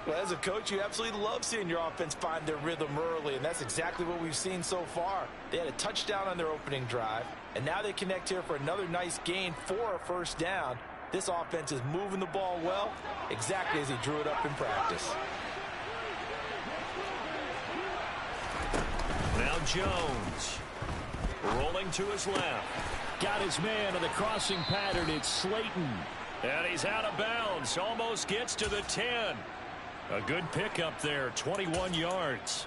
Well, as a coach, you absolutely love seeing your offense find their rhythm early, and that's exactly what we've seen so far. They had a touchdown on their opening drive, and now they connect here for another nice gain for a 1st down. This offense is moving the ball well, exactly as he drew it up in practice. Now Jones, rolling to his left. Got his man in the crossing pattern. It's Slayton. And he's out of bounds, almost gets to the 10. A good pickup there, 21 yards.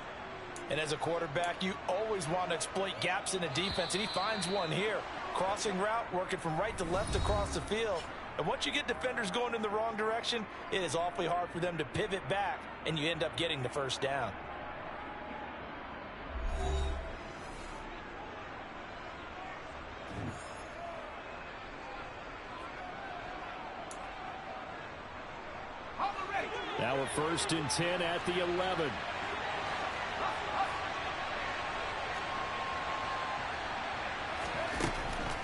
And as a quarterback, you always want to exploit gaps in the defense, and he finds one here. Crossing route, working from right to left across the field. And once you get defenders going in the wrong direction, it is awfully hard for them to pivot back, and you end up getting the 1st down. Now a 1st and 10 at the 11.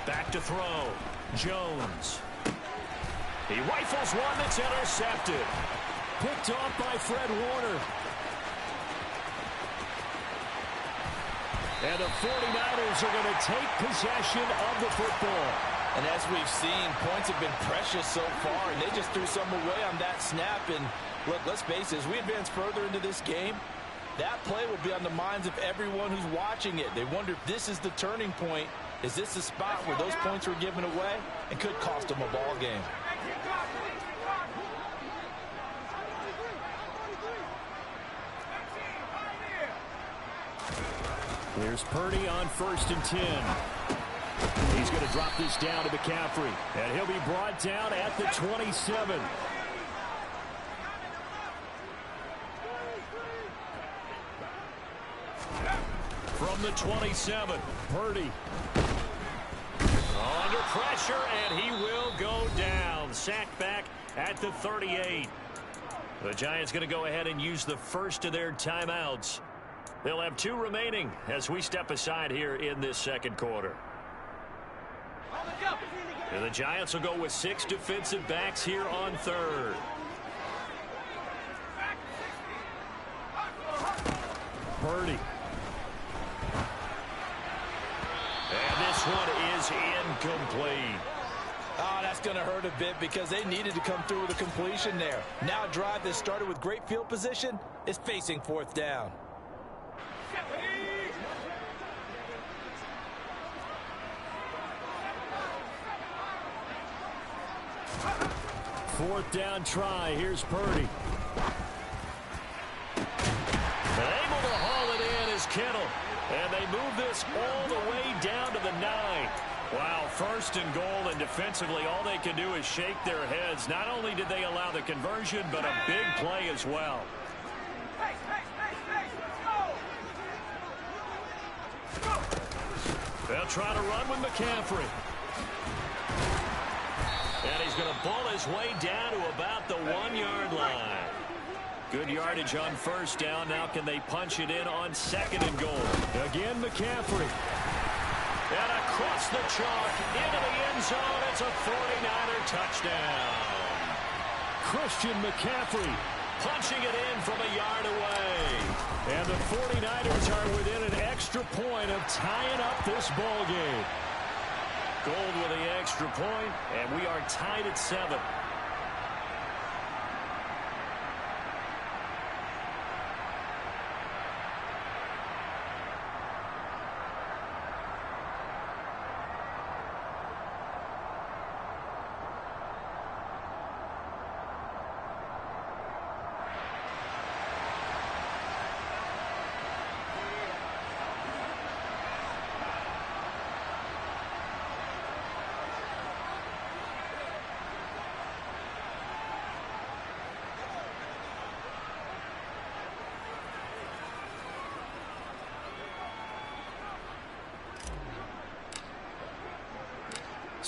Back to throw. Jones. He rifles one that's intercepted. Picked off by Fred Warner. And the 49ers are going to take possession of the football. And as we've seen, points have been precious so far, and they just threw some away on that snap. And look, let's face it, as we advance further into this game, that play will be on the minds of everyone who's watching it. They wonder if this is the turning point. Is this the spot where those points were given away and could cost them a ball game? Here's Purdy on 1st and 10. He's going to drop this down to McCaffrey. And he'll be brought down at the 27. From the 27, Purdy. Under pressure, and he will go down. Sacked back at the 38. The Giants going to go ahead and use the first of their timeouts. They'll have 2 remaining as we step aside here in this 2nd quarter. And the Giants will go with 6 defensive backs here on 3rd. Purdy. And this one is incomplete. Oh, that's going to hurt a bit because they needed to come through with a completion there. Now a drive that started with great field position is facing 4th down. 4th down try. Here's Purdy. And able to haul it in is Kittle. And they move this all the way down to the 9. Wow, 1st and goal, and defensively all they can do is shake their heads. Not only did they allow the conversion, but a big play as well. They'll try to run with McCaffrey. And he's going to pull his way down to about the 1-yard line. Good yardage on 1st down. Now can they punch it in on 2nd and goal? Again, McCaffrey. And across the chalk into the end zone. It's a 49er touchdown. Christian McCaffrey punching it in from a yard away. And the 49ers are within an extra point of tying up this ball game. Gold with the extra point, and we are tied at 7.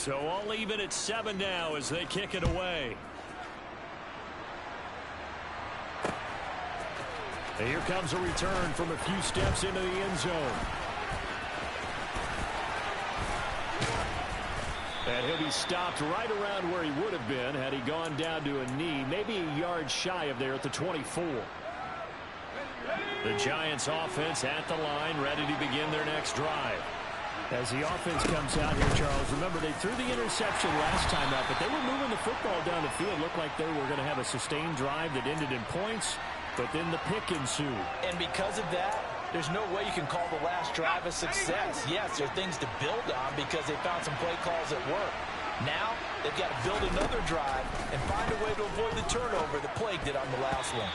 So all even at 7 now as they kick it away. And here comes a return from a few steps into the end zone. And he'll be stopped right around where he would have been had he gone down to a knee, maybe a yard shy of there at the 24. The Giants offense at the line, ready to begin their next drive. As the offense comes out here, Charles, remember they threw the interception last time out, but they were moving the football down the field. Looked like they were going to have a sustained drive that ended in points, but then the pick ensued. And because of that, there's no way you can call the last drive a success. Yes, there are things to build on because they found some play calls that work. Now, they've got to build another drive and find a way to avoid the turnover that plagued it on the last one.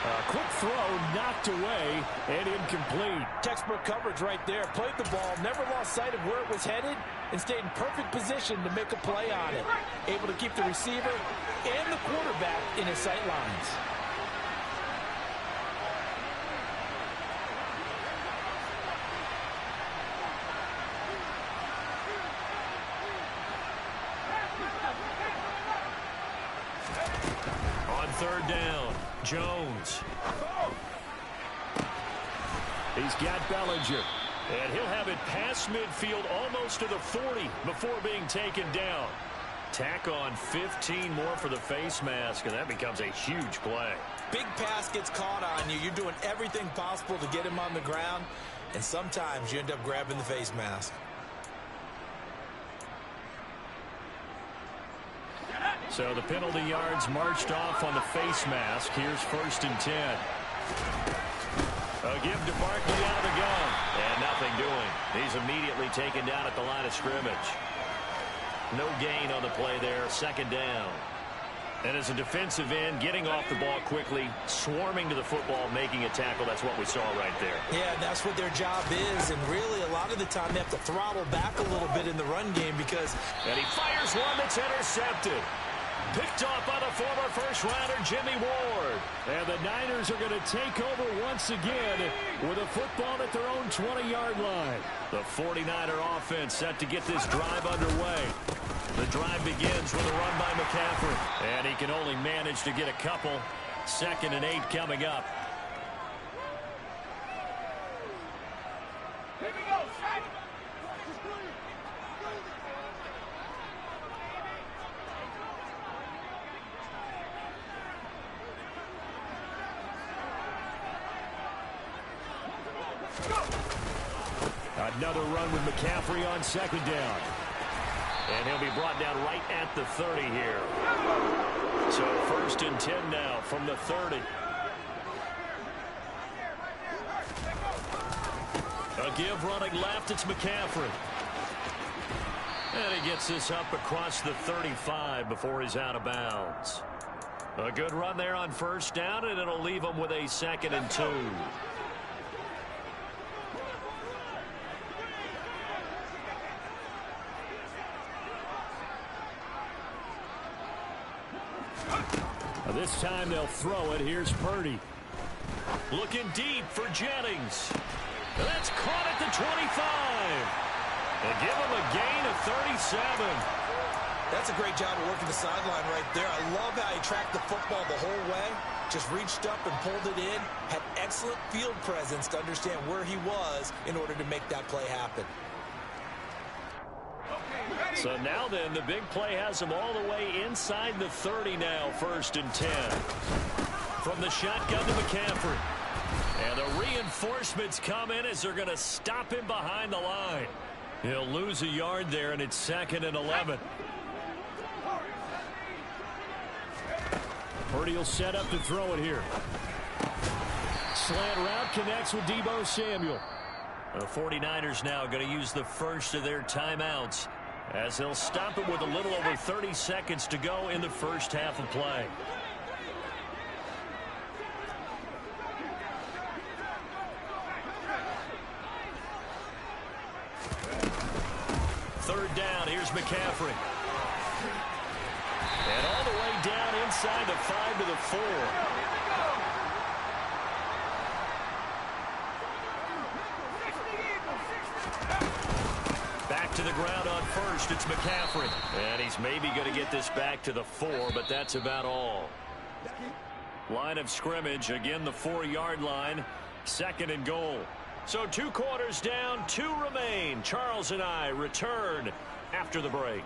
A quick throw knocked away and incomplete. Textbook coverage right there. Played the ball, never lost sight of where it was headed, and stayed in perfect position to make a play on it. Able to keep the receiver and the quarterback in his sight lines. On third down, Jones. He's got Bellinger. And he'll have it past midfield almost to the 40 before being taken down. Tack on 15 more for the face mask, and that becomes a huge play. Big pass gets caught on you. You're doing everything possible to get him on the ground, and sometimes you end up grabbing the face mask. So the penalty yards marched off on the face mask. Here's 1st and 10. A give to Barkley out of the gun. And nothing doing. He's immediately taken down at the line of scrimmage. No gain on the play there. 2nd down. And as a defensive end, getting off the ball quickly, swarming to the football, making a tackle. That's what we saw right there. Yeah, that's what their job is. And really, a lot of the time, they have to throttle back a little bit in the run game because... And he fires one that's intercepted. Picked off by the former first-rounder, Jimmy Ward. And the Niners are going to take over once again with a football at their own 20-yard line. The 49er offense set to get this drive underway. The drive begins with a run by McCaffrey. And he can only manage to get a couple. 2nd and 8 coming up. Here we go, Shaq. Another run with McCaffrey on 2nd down. And he'll be brought down right at the 30 here. So 1st and 10 now from the 30. A give running left, it's McCaffrey. And he gets this up across the 35 before he's out of bounds. A good run there on 1st down, and it'll leave him with a 2nd and 2. This time they'll throw it. Here's Purdy. Looking deep for Jennings. And that's caught at the 25. They give him a gain of 37. That's a great job of working the sideline right there. I love how he tracked the football the whole way. Just reached up and pulled it in. Had excellent field presence to understand where he was in order to make that play happen. So now then, the big play has him all the way inside the 30 now, 1st and 10. From the shotgun to McCaffrey. And the reinforcements come in as they're going to stop him behind the line. He'll lose a yard there, and it's 2nd and 11. Purdy will set up to throw it here. Slant route connects with Deebo Samuel. The 49ers now going to use the first of their timeouts, as they'll stop it with a little over 30 seconds to go in the first half of play. Third down, here's McCaffrey. And all the way down inside the 5 to the 4. Back to to the ground on first. It's McCaffrey. And he's maybe going to get this back to the 4, but that's about all. Line of scrimmage, again the 4-yard line. 2nd and goal. So 2 quarters down, 2 remain. Charles and I return after the break.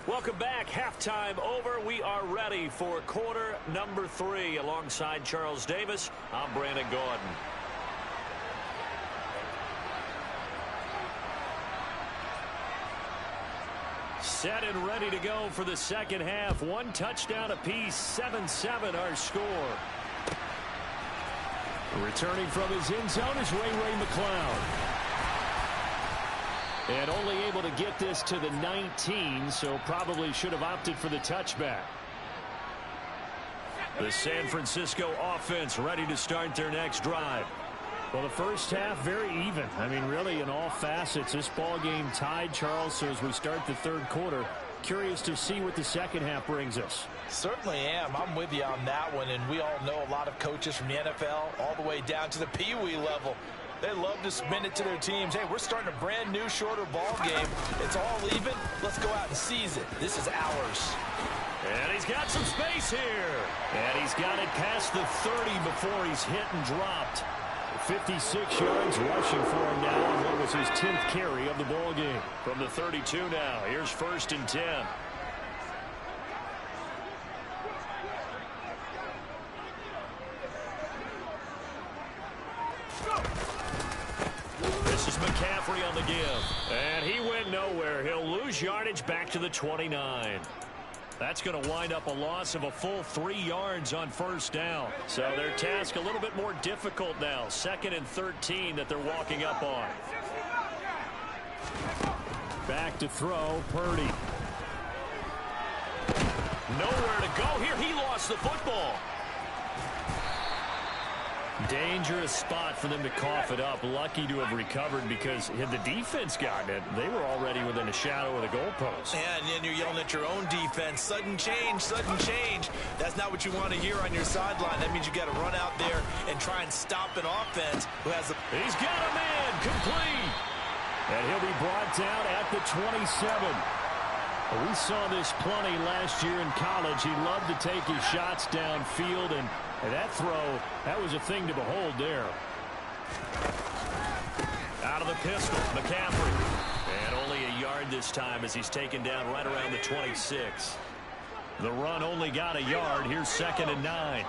Welcome back. Halftime over. We are ready for quarter number 3. Alongside Charles Davis, I'm Brandon Gaudin. Set and ready to go for the second half. 1 touchdown apiece. 7-7 our score. Returning from his end zone is Ray McCloud. And only able to get this to the 19, so probably should have opted for the touchback. The San Francisco offense ready to start their next drive. Well, the first half very even. I mean, really in all facets, this ball game tied, Charles. So as we start the 3rd quarter, curious to see what the second half brings us. Certainly am. I'm with you on that one, and we all know a lot of coaches from the NFL all the way down to the Pee-wee level. They love to spin it to their teams. Hey, we're starting a brand new, shorter ball game. It's all even. Let's go out and seize it. This is ours. And he's got some space here. And he's got it past the 30 before he's hit and dropped. 56 yards rushing for him now on what was his 10th carry of the ball game. From the 32 now, here's 1st and 10. This is McCaffrey on the give. And he went nowhere. He'll lose yardage back to the 29. That's going to wind up a loss of a full 3 yards on 1st down. So their task a little bit more difficult now. 2nd and 13 that they're walking up on. Back to throw, Purdy. Nowhere to go here. He lost the football. Dangerous spot for them to cough it up. Lucky to have recovered because had the defense gotten it, they were already within a shadow of the goalpost. And then you're yelling at your own defense. Sudden change, sudden change. That's not what you want to hear on your sideline. That means you got to run out there and try and stop an offense who has a... He's got a man complete. And he'll be brought down at the 27. We saw this plenty last year in college. He loved to take his shots downfield, and that throw, that was a thing to behold there. Out of the pistol, McCaffrey. And only a yard this time as he's taken down right around the 26. The run only got a yard. Here's 2nd and 9.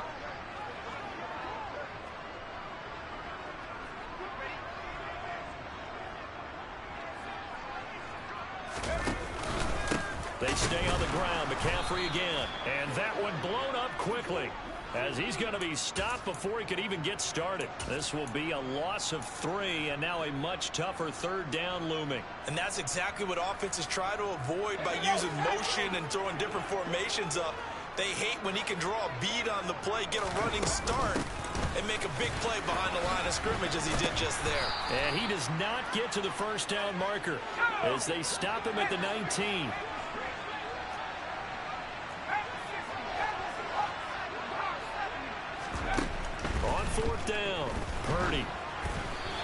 They stay on the ground. McCaffrey again. And that one blown up quickly as he's going to be stopped before he could even get started. This will be a loss of 3 and now a much tougher 3rd down looming. And that's exactly what offenses try to avoid by using motion and throwing different formations up. They hate when he can draw a bead on the play, get a running start, and make a big play behind the line of scrimmage as he did just there. And he does not get to the 1st down marker as they stop him at the 19. On 4th down, Purdy.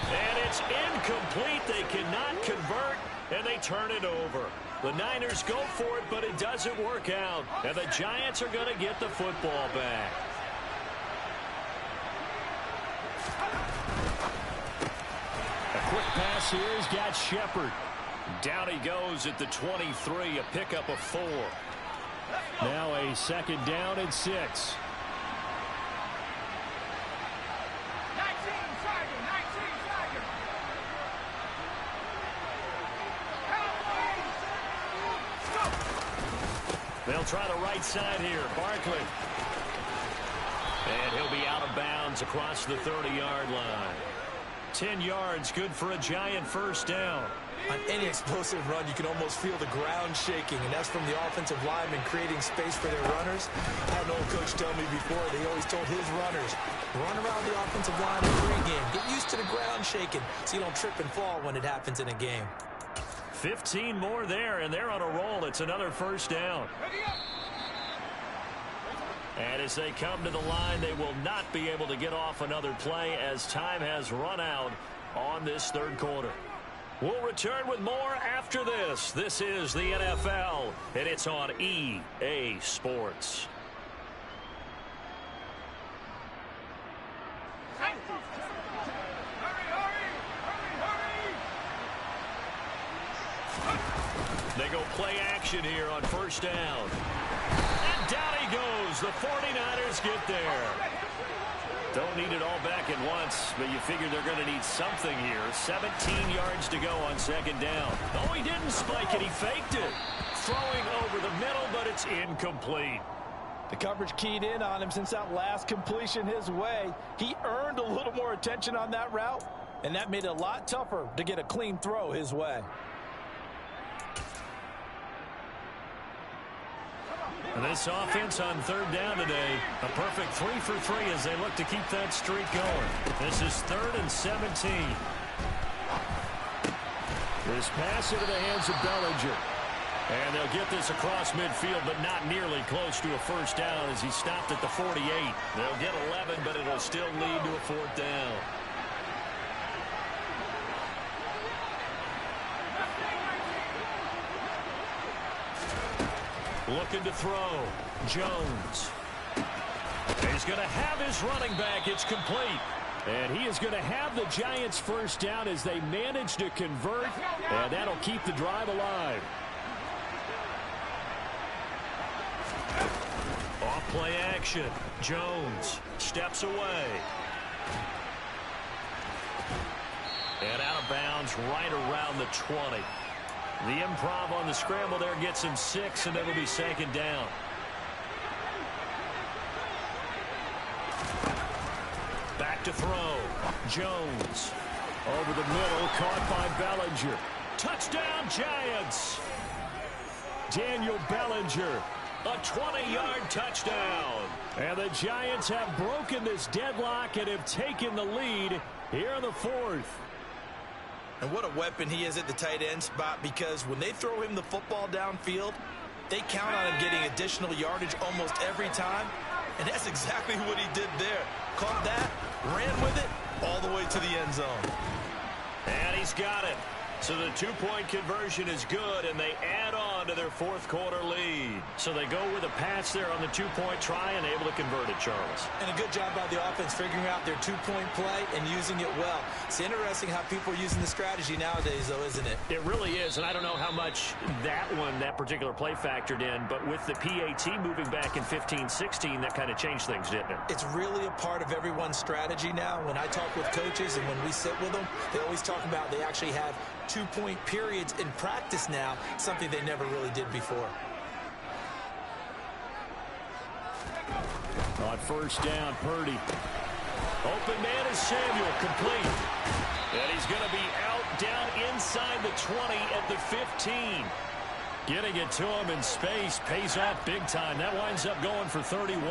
And it's incomplete. They cannot convert, and they turn it over. The Niners go for it, but it doesn't work out. And the Giants are going to get the football back. A quick pass here has got Shepard. Down he goes at the 23, a pickup of 4. Now a 2nd down and 6. They'll try the right side here. Barkley. And he'll be out of bounds across the 30-yard line. 10 yards, good for a Giant 1st down. On any explosive run, you can almost feel the ground shaking, and that's from the offensive linemen creating space for their runners. I had an old coach tell me before, they always told his runners, run around the offensive line in pregame. Get used to the ground shaking so you don't trip and fall when it happens in a game. 15 more there, and they're on a roll. It's another first down. And as they come to the line, they will not be able to get off another play as time has run out on this third quarter. We'll return with more after this. This is the NFL, and it's on EA Sports. They go play action here on first down. And down he goes. The 49ers get there. Don't need it all back at once, but you figure they're going to need something here. 17 yards to go on second down. Oh, he didn't spike it. He faked it. Throwing over the middle, but it's incomplete. The coverage keyed in on him since that last completion his way. He earned a little more attention on that route, and that made it a lot tougher to get a clean throw his way. This offense on third down today, a perfect 3 for 3 as they look to keep that streak going. This is 3rd and 17. This pass into the hands of Bellinger. And they'll get this across midfield, but not nearly close to a first down as he stopped at the 48. They'll get 11, but it'll still lead to a 4th down. Looking to throw. Jones. He's going to have his running back. It's complete. And he is going to have the Giants first down as they manage to convert, and that'll keep the drive alive. Off play action. Jones steps away. And out of bounds right around the 20. The improv on the scramble there gets him 6, and it'll be 2nd down. Back to throw. Jones. Over the middle, caught by Bellinger. Touchdown, Giants. Daniel Bellinger. A 20-yard touchdown. And the Giants have broken this deadlock and have taken the lead here in the 4th. And what a weapon he is at the tight end spot, because when they throw him the football downfield, they count on him getting additional yardage almost every time. And that's exactly what he did there. Caught that, ran with it, all the way to the end zone. And he's got it. So the 2-point conversion is good, and they add on to their 4th quarter lead. So they go with a pass there on the 2-point try and able to convert it, Charles. And a good job by the offense figuring out their 2-point play and using it well. It's interesting how people are using the strategy nowadays, though, isn't it? It really is, and I don't know how much that particular play factored in, but with the PAT moving back in 15-16, that kind of changed things, didn't it? It's really a part of everyone's strategy now. When I talk with coaches and when we sit with them, they always talk about they actually have 2-point periods in practice now, something they never really did before. On first down, Purdy. Open man is Samuel, complete. And he's going to be out down inside the 20 at the 15. Getting it to him in space pays off big time. That winds up going for 31.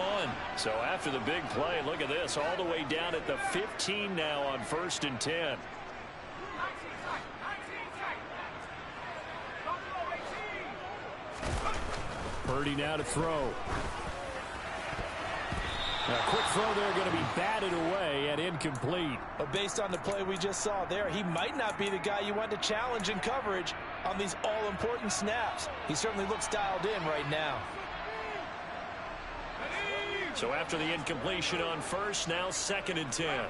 So after the big play, look at this, all the way down at the 15 now on 1st and 10. Purdy now to throw. A quick throw there going to be batted away and incomplete. But based on the play we just saw there, he might not be the guy you want to challenge in coverage on these all-important snaps. He certainly looks dialed in right now. So after the incompletion on first, now 2nd and 10.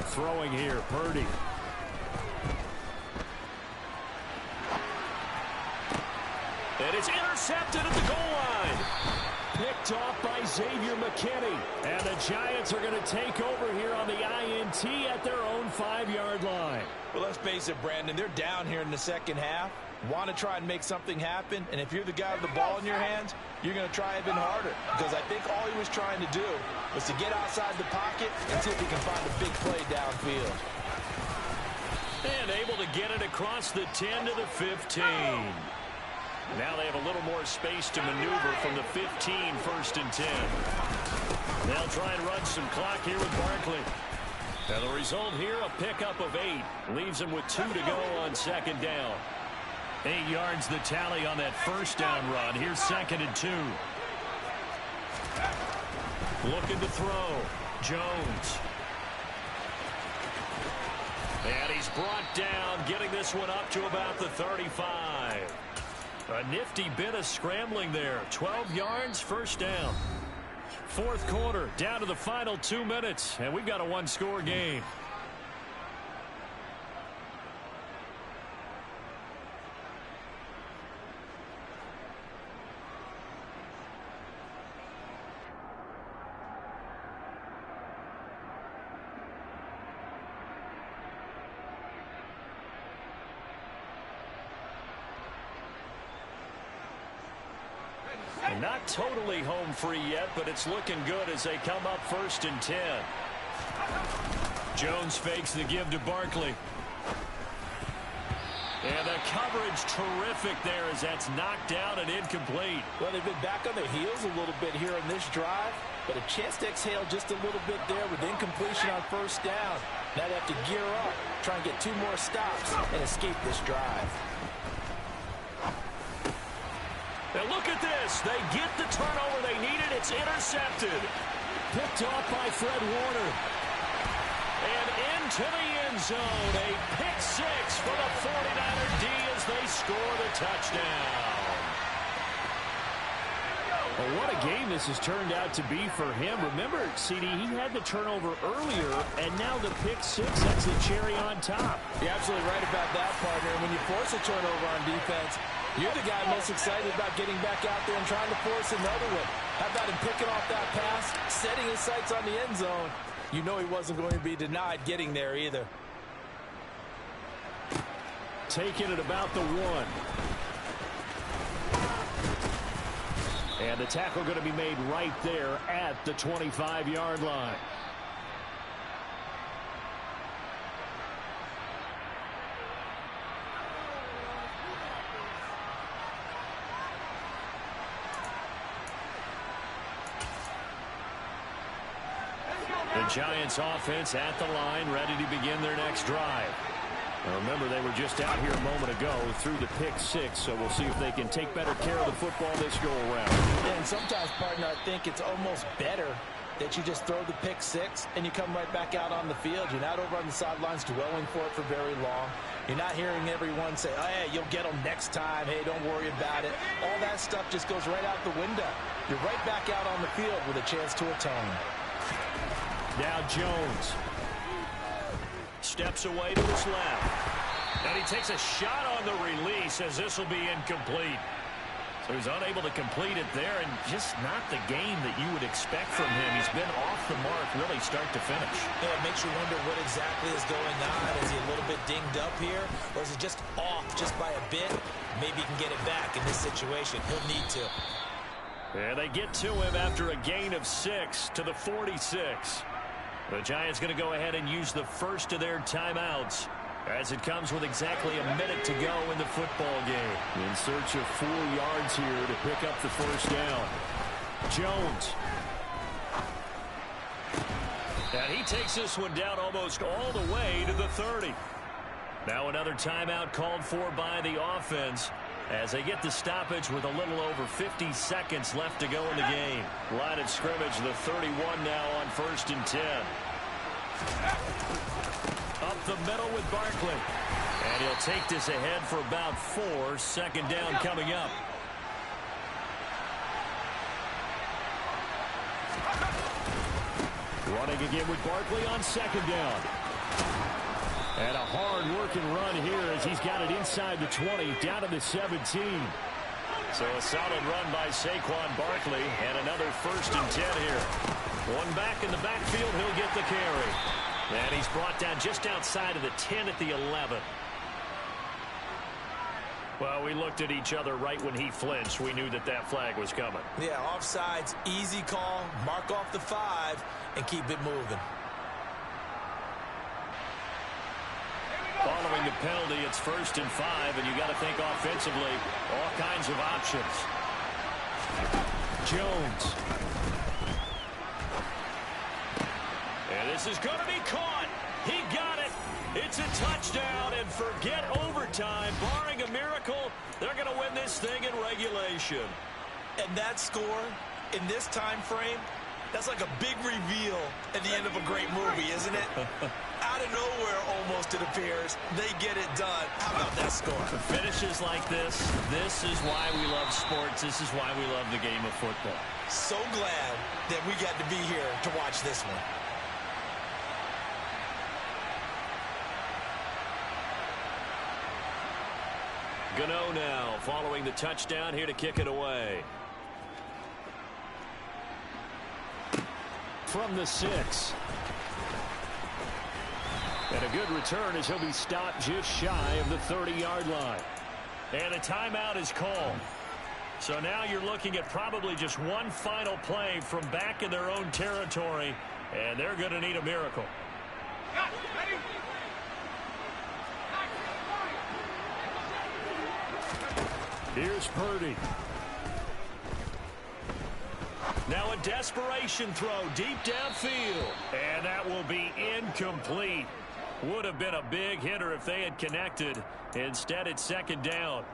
Throwing here, Purdy. And it's intercepted at the goal line. Picked off by Xavier McKinney. And the Giants are going to take over here on the INT at their own 5-yard line. Well, let's face it, Brandon, they're down here in the second half. Want to try and make something happen, and if you're the guy with the ball in your hands, you're going to try even harder, because I think all he was trying to do was to get outside the pocket and see if he can find a big play downfield. And able to get it across the 10 to the 15. Now they have a little more space to maneuver from the 15, 1st and 10. They'll try and run some clock here with Barkley. And the result here, a pickup of 8. Leaves them with 2 to go on 2nd down. 8 yards the tally on that 1st down run. Here's 2nd and 2. Looking to throw. Jones. And he's brought down, getting this one up to about the 35. A nifty bit of scrambling there. 12 yards, 1st down. 4th quarter, down to the final 2 minutes, and we've got a 1-score game. Not totally home free yet, but it's looking good as they come up 1st and 10. Jones fakes the give to Barkley. And the coverage terrific there as that's knocked down and incomplete. Well, they've been back on their heels a little bit here in this drive, but a chance to exhale just a little bit there with incompletion on 1st down. Now they have to gear up, try and get 2 more stops and escape this drive. Now look at this. They get the turnover they needed. It's intercepted. Picked off by Fred Warner. And into the end zone. A pick 6 for the 49er D as they score the touchdown. Well, what a game this has turned out to be for him. Remember, CD, he had the turnover earlier, and now the pick 6, that's the cherry on top. You're absolutely right about that, partner. And when you force a turnover on defense, you're the guy most excited about getting back out there and trying to force another one. How about him picking off that pass, setting his sights on the end zone? You know he wasn't going to be denied getting there either. Taking it about the 1. And the tackle going to be made right there at the 25-yard line. The Giants offense at the line, ready to begin their next drive. Now remember, they were just out here a moment ago through the pick 6, so we'll see if they can take better care of the football this go-around. And sometimes, partner, I think it's almost better that you just throw the pick 6 and you come right back out on the field. You're not over on the sidelines dwelling for it for very long. You're not hearing everyone say, oh, hey, you'll get them next time. Hey, don't worry about it. All that stuff just goes right out the window. You're right back out on the field with a chance to atone. Now Jones steps away to his left. And he takes a shot on the release as this will be incomplete. So he's unable to complete it there, and just not the game that you would expect from him. He's been off the mark really start to finish. Yeah, it makes you wonder what exactly is going on. Is he a little bit dinged up here, or is it just off just by a bit? Maybe he can get it back in this situation. He'll need to. And they get to him after a gain of 6 to the 46. The Giants going to go ahead and use the first of their timeouts as it comes with exactly a minute to go in the football game. In search of 4 yards here to pick up the 1st down. Jones. And he takes this one down almost all the way to the 30. Now another timeout called for by the offense as they get the stoppage with a little over 50 seconds left to go in the game. Line of scrimmage, the 31 now on 1st and 10. Up the middle with Barkley. And he'll take this ahead for about 4. 2nd down coming up. Running again with Barkley on 2nd down. And a hard-working run here as he's got it inside the 20, down to the 17. So a solid run by Saquon Barkley, and another 1st and 10 here. One back in the backfield, he'll get the carry. And he's brought down just outside of the 10 at the 11. Well, we looked at each other right when he flinched. We knew that that flag was coming. Yeah, offsides, easy call, mark off the 5, and keep it moving. Following penalty. It's 1st and 5, and you got to think offensively, all kinds of options. Jones. And this is going to be caught. He got it. It's a touchdown, and forget overtime. Barring a miracle, they're going to win this thing in regulation. And that score in this time frame, that's like a big reveal at the end of a great movie, isn't it? Out of nowhere, almost, it appears, they get it done. How about that score? Finishes like this is why we love sports. This is why we love the game of football. So glad that we got to be here to watch this one. Gano now following the touchdown, here to kick it away. From the 6. And a good return as he'll be stopped just shy of the 30-yard line. And a timeout is called. So now you're looking at probably just one final play from back in their own territory, and they're going to need a miracle. Here's Purdy. Now a desperation throw deep downfield. And that will be incomplete. Would have been a big hitter if they had connected. Instead, it's 2nd down.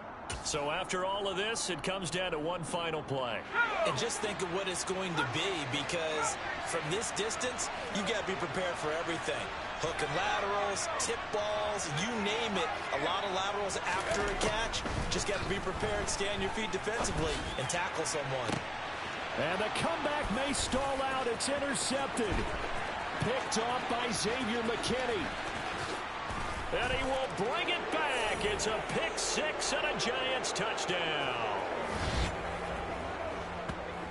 So after all of this, it comes down to one final play. And just think of what it's going to be, because from this distance, you've got to be prepared for everything. Hook and laterals, tip balls, you name it. A lot of laterals after a catch. Just got to be prepared, stay on your feet defensively, and tackle someone. And the comeback may stall out. It's intercepted. Picked off by Xavier McKinney. And he will bring it back. It's a pick 6 and a Giants touchdown.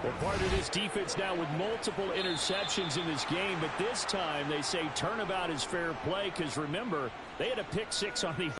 Well, part of this defense now with multiple interceptions in this game, but this time they say turnabout is fair play because, remember, they had a pick 6 on the